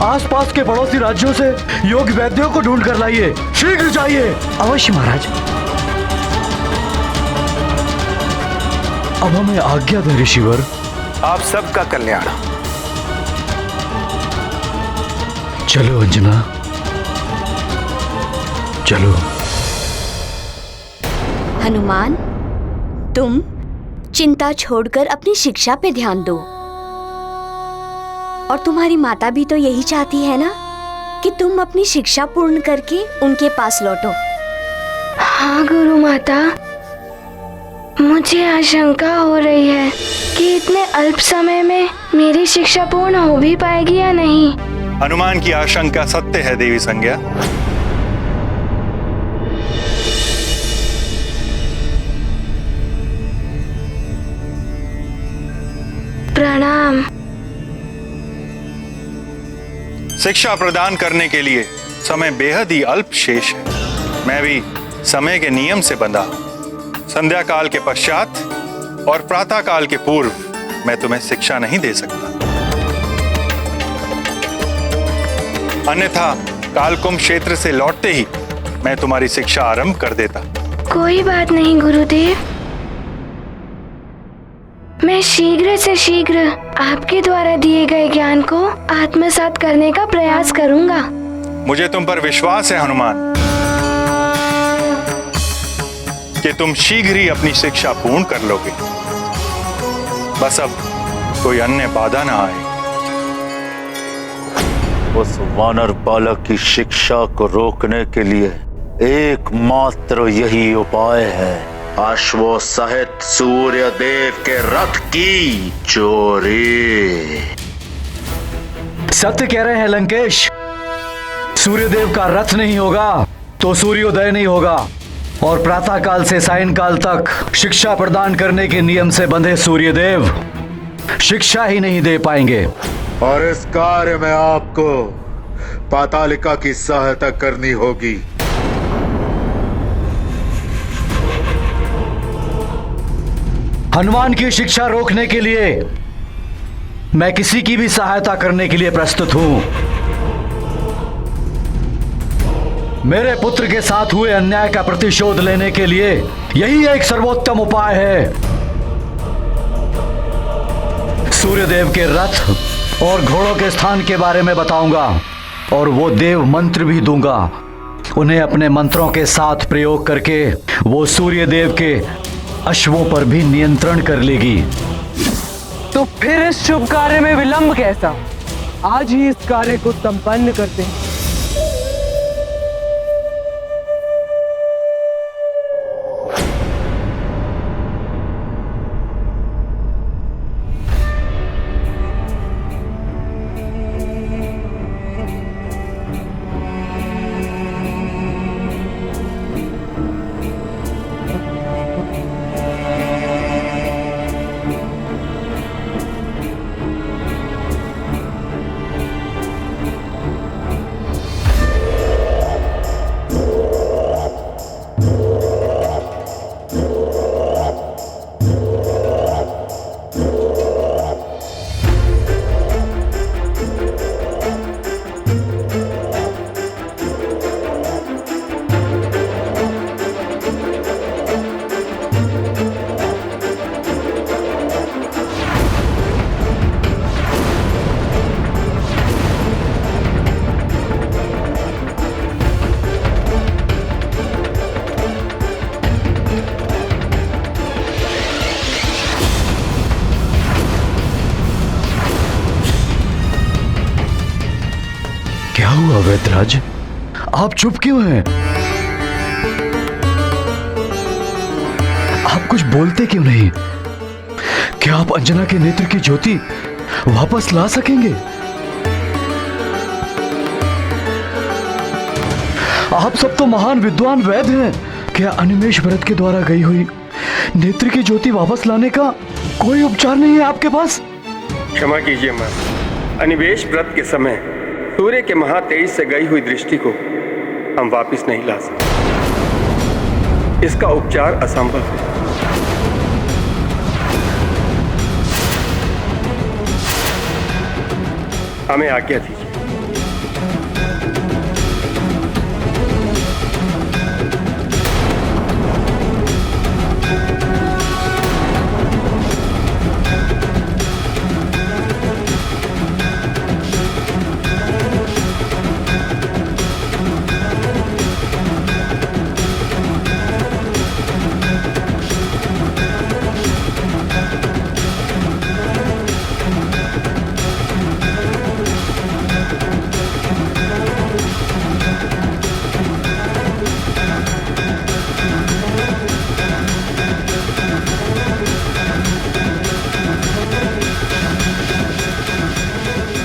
आसपास के पड़ोसी राज्यों से योग वैद्यों को ढूंढ कर लाइए। शीघ्र जाइए।
अवश्य महाराज।
अब हमें आज्ञा दे ऋषिवर।
आप सबका कल्याण।
चलो अंजना, चलो।
हनुमान, तुम चिंता छोड़कर अपनी शिक्षा पे ध्यान दो। और तुम्हारी माता भी तो यही चाहती है ना कि तुम अपनी शिक्षा पूर्ण करके उनके पास लौटो।
हाँ गुरु माता, मुझे आशंका हो रही है कि इतने अल्प समय में मेरी शिक्षा पूर्ण हो भी पाएगी या नहीं।
हनुमान की आशंका सत्य है देवी संज्ञा।
प्रणाम।
शिक्षा प्रदान करने के लिए समय बेहद ही अल्प शेष है। मैं भी समय के नियम से बंधा। संध्या काल के पश्चात और प्रातः काल के पूर्व मैं तुम्हें शिक्षा नहीं दे सकता, अन्यथा कालकुंभ क्षेत्र से लौटते ही मैं तुम्हारी शिक्षा आरंभ कर देता।
कोई बात नहीं गुरुदेव, मैं शीघ्र से शीघ्र आपके द्वारा दिए गए ज्ञान को आत्मसात करने का प्रयास करूंगा।
मुझे तुम पर विश्वास है हनुमान कि तुम शीघ्र ही अपनी शिक्षा पूर्ण कर लोगे। बस अब कोई अन्य बाधा ना आए।
उस वानर बालक की शिक्षा को रोकने के लिए एकमात्र यही उपाय है, अश्वों सहित सूर्य देव के रथ की चोरी।
सत्य कह रहे हैं लंकेश। सूर्यदेव का रथ नहीं होगा तो सूर्योदय नहीं होगा, और प्रातः काल से सायंकाल तक शिक्षा प्रदान करने के नियम से बंधे सूर्यदेव शिक्षा ही नहीं दे पाएंगे।
और इस कार्य में आपको पातालिका की सहायता करनी होगी।
हनुमान की शिक्षा रोकने के लिए मैं किसी की भी सहायता करने के लिए प्रस्तुत हूं। मेरे पुत्र के साथ हुए अन्याय का प्रतिशोध लेने के लिए यही एक सर्वोत्तम उपाय है। सूर्यदेव के रथ और घोड़ों के स्थान के बारे में बताऊंगा, और वो देव मंत्र भी दूंगा। उन्हें अपने मंत्रों के साथ प्रयोग करके वो सूर्यदेव के अश्वों पर भी नियंत्रण कर लेगी।
तो फिर इस शुभ कार्य में विलंब कैसा? आज ही इस कार्य को संपन्न करते हैं।
वैद्यराज, आप चुप क्यों हैं? आप कुछ बोलते क्यों नहीं? क्या आप अंजना के नेत्र की ज्योति वापस ला सकेंगे? आप सब तो महान विद्वान वैद्य हैं। क्या अनिमेष व्रत के द्वारा गई हुई नेत्र की ज्योति वापस लाने का कोई उपचार नहीं है आपके पास?
क्षमा कीजिए मैम, अनिवेश व्रत के समय सूर्य के महातेज से गई हुई दृष्टि को हम वापस नहीं ला सकते। इसका उपचार असंभव है। हमें आज्ञा दीजिए।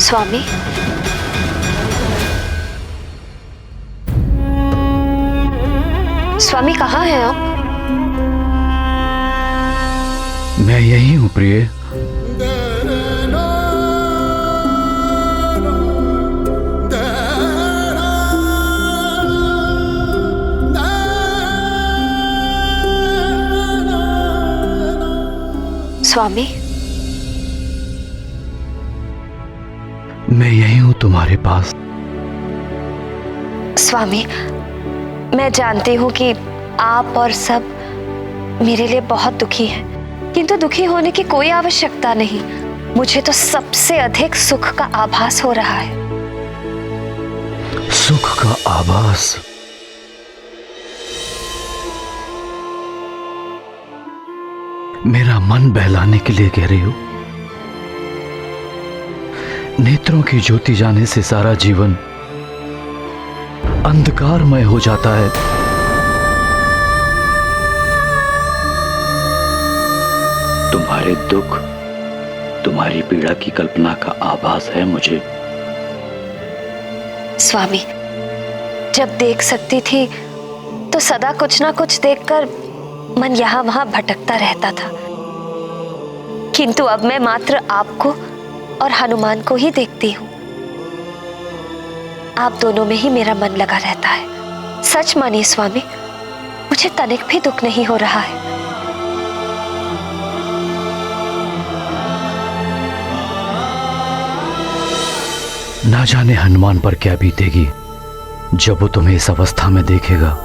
स्वामी, स्वामी कहाँ हैं आप?
मैं यही हूं प्रिय।
स्वामी,
मैं यही हूं तुम्हारे पास।
स्वामी, मैं जानती हूँ कि आप और सब मेरे लिए बहुत दुखी हैं, किंतु दुखी होने की कोई आवश्यकता नहीं। मुझे तो सबसे अधिक सुख का आभास हो रहा है।
सुख का आभास? मेरा मन बहलाने के लिए कह रही हो? नेत्रों की ज्योति जाने से सारा जीवन अंधकारमय हो जाता है।
तुम्हारे दुख, तुम्हारी पीड़ा की कल्पना का आभास है मुझे।
स्वामी, जब देख सकती थी तो सदा कुछ ना कुछ देखकर मन यहाँ वहां भटकता रहता था, किंतु अब मैं मात्र आपको और हनुमान को ही देखती हूँ। आप दोनों में ही मेरा मन लगा रहता है। सच मानिए स्वामी, मुझे तनिक भी दुख नहीं हो रहा है।
ना जाने हनुमान पर क्या बीतेगी जब वो तुम्हें इस अवस्था में देखेगा।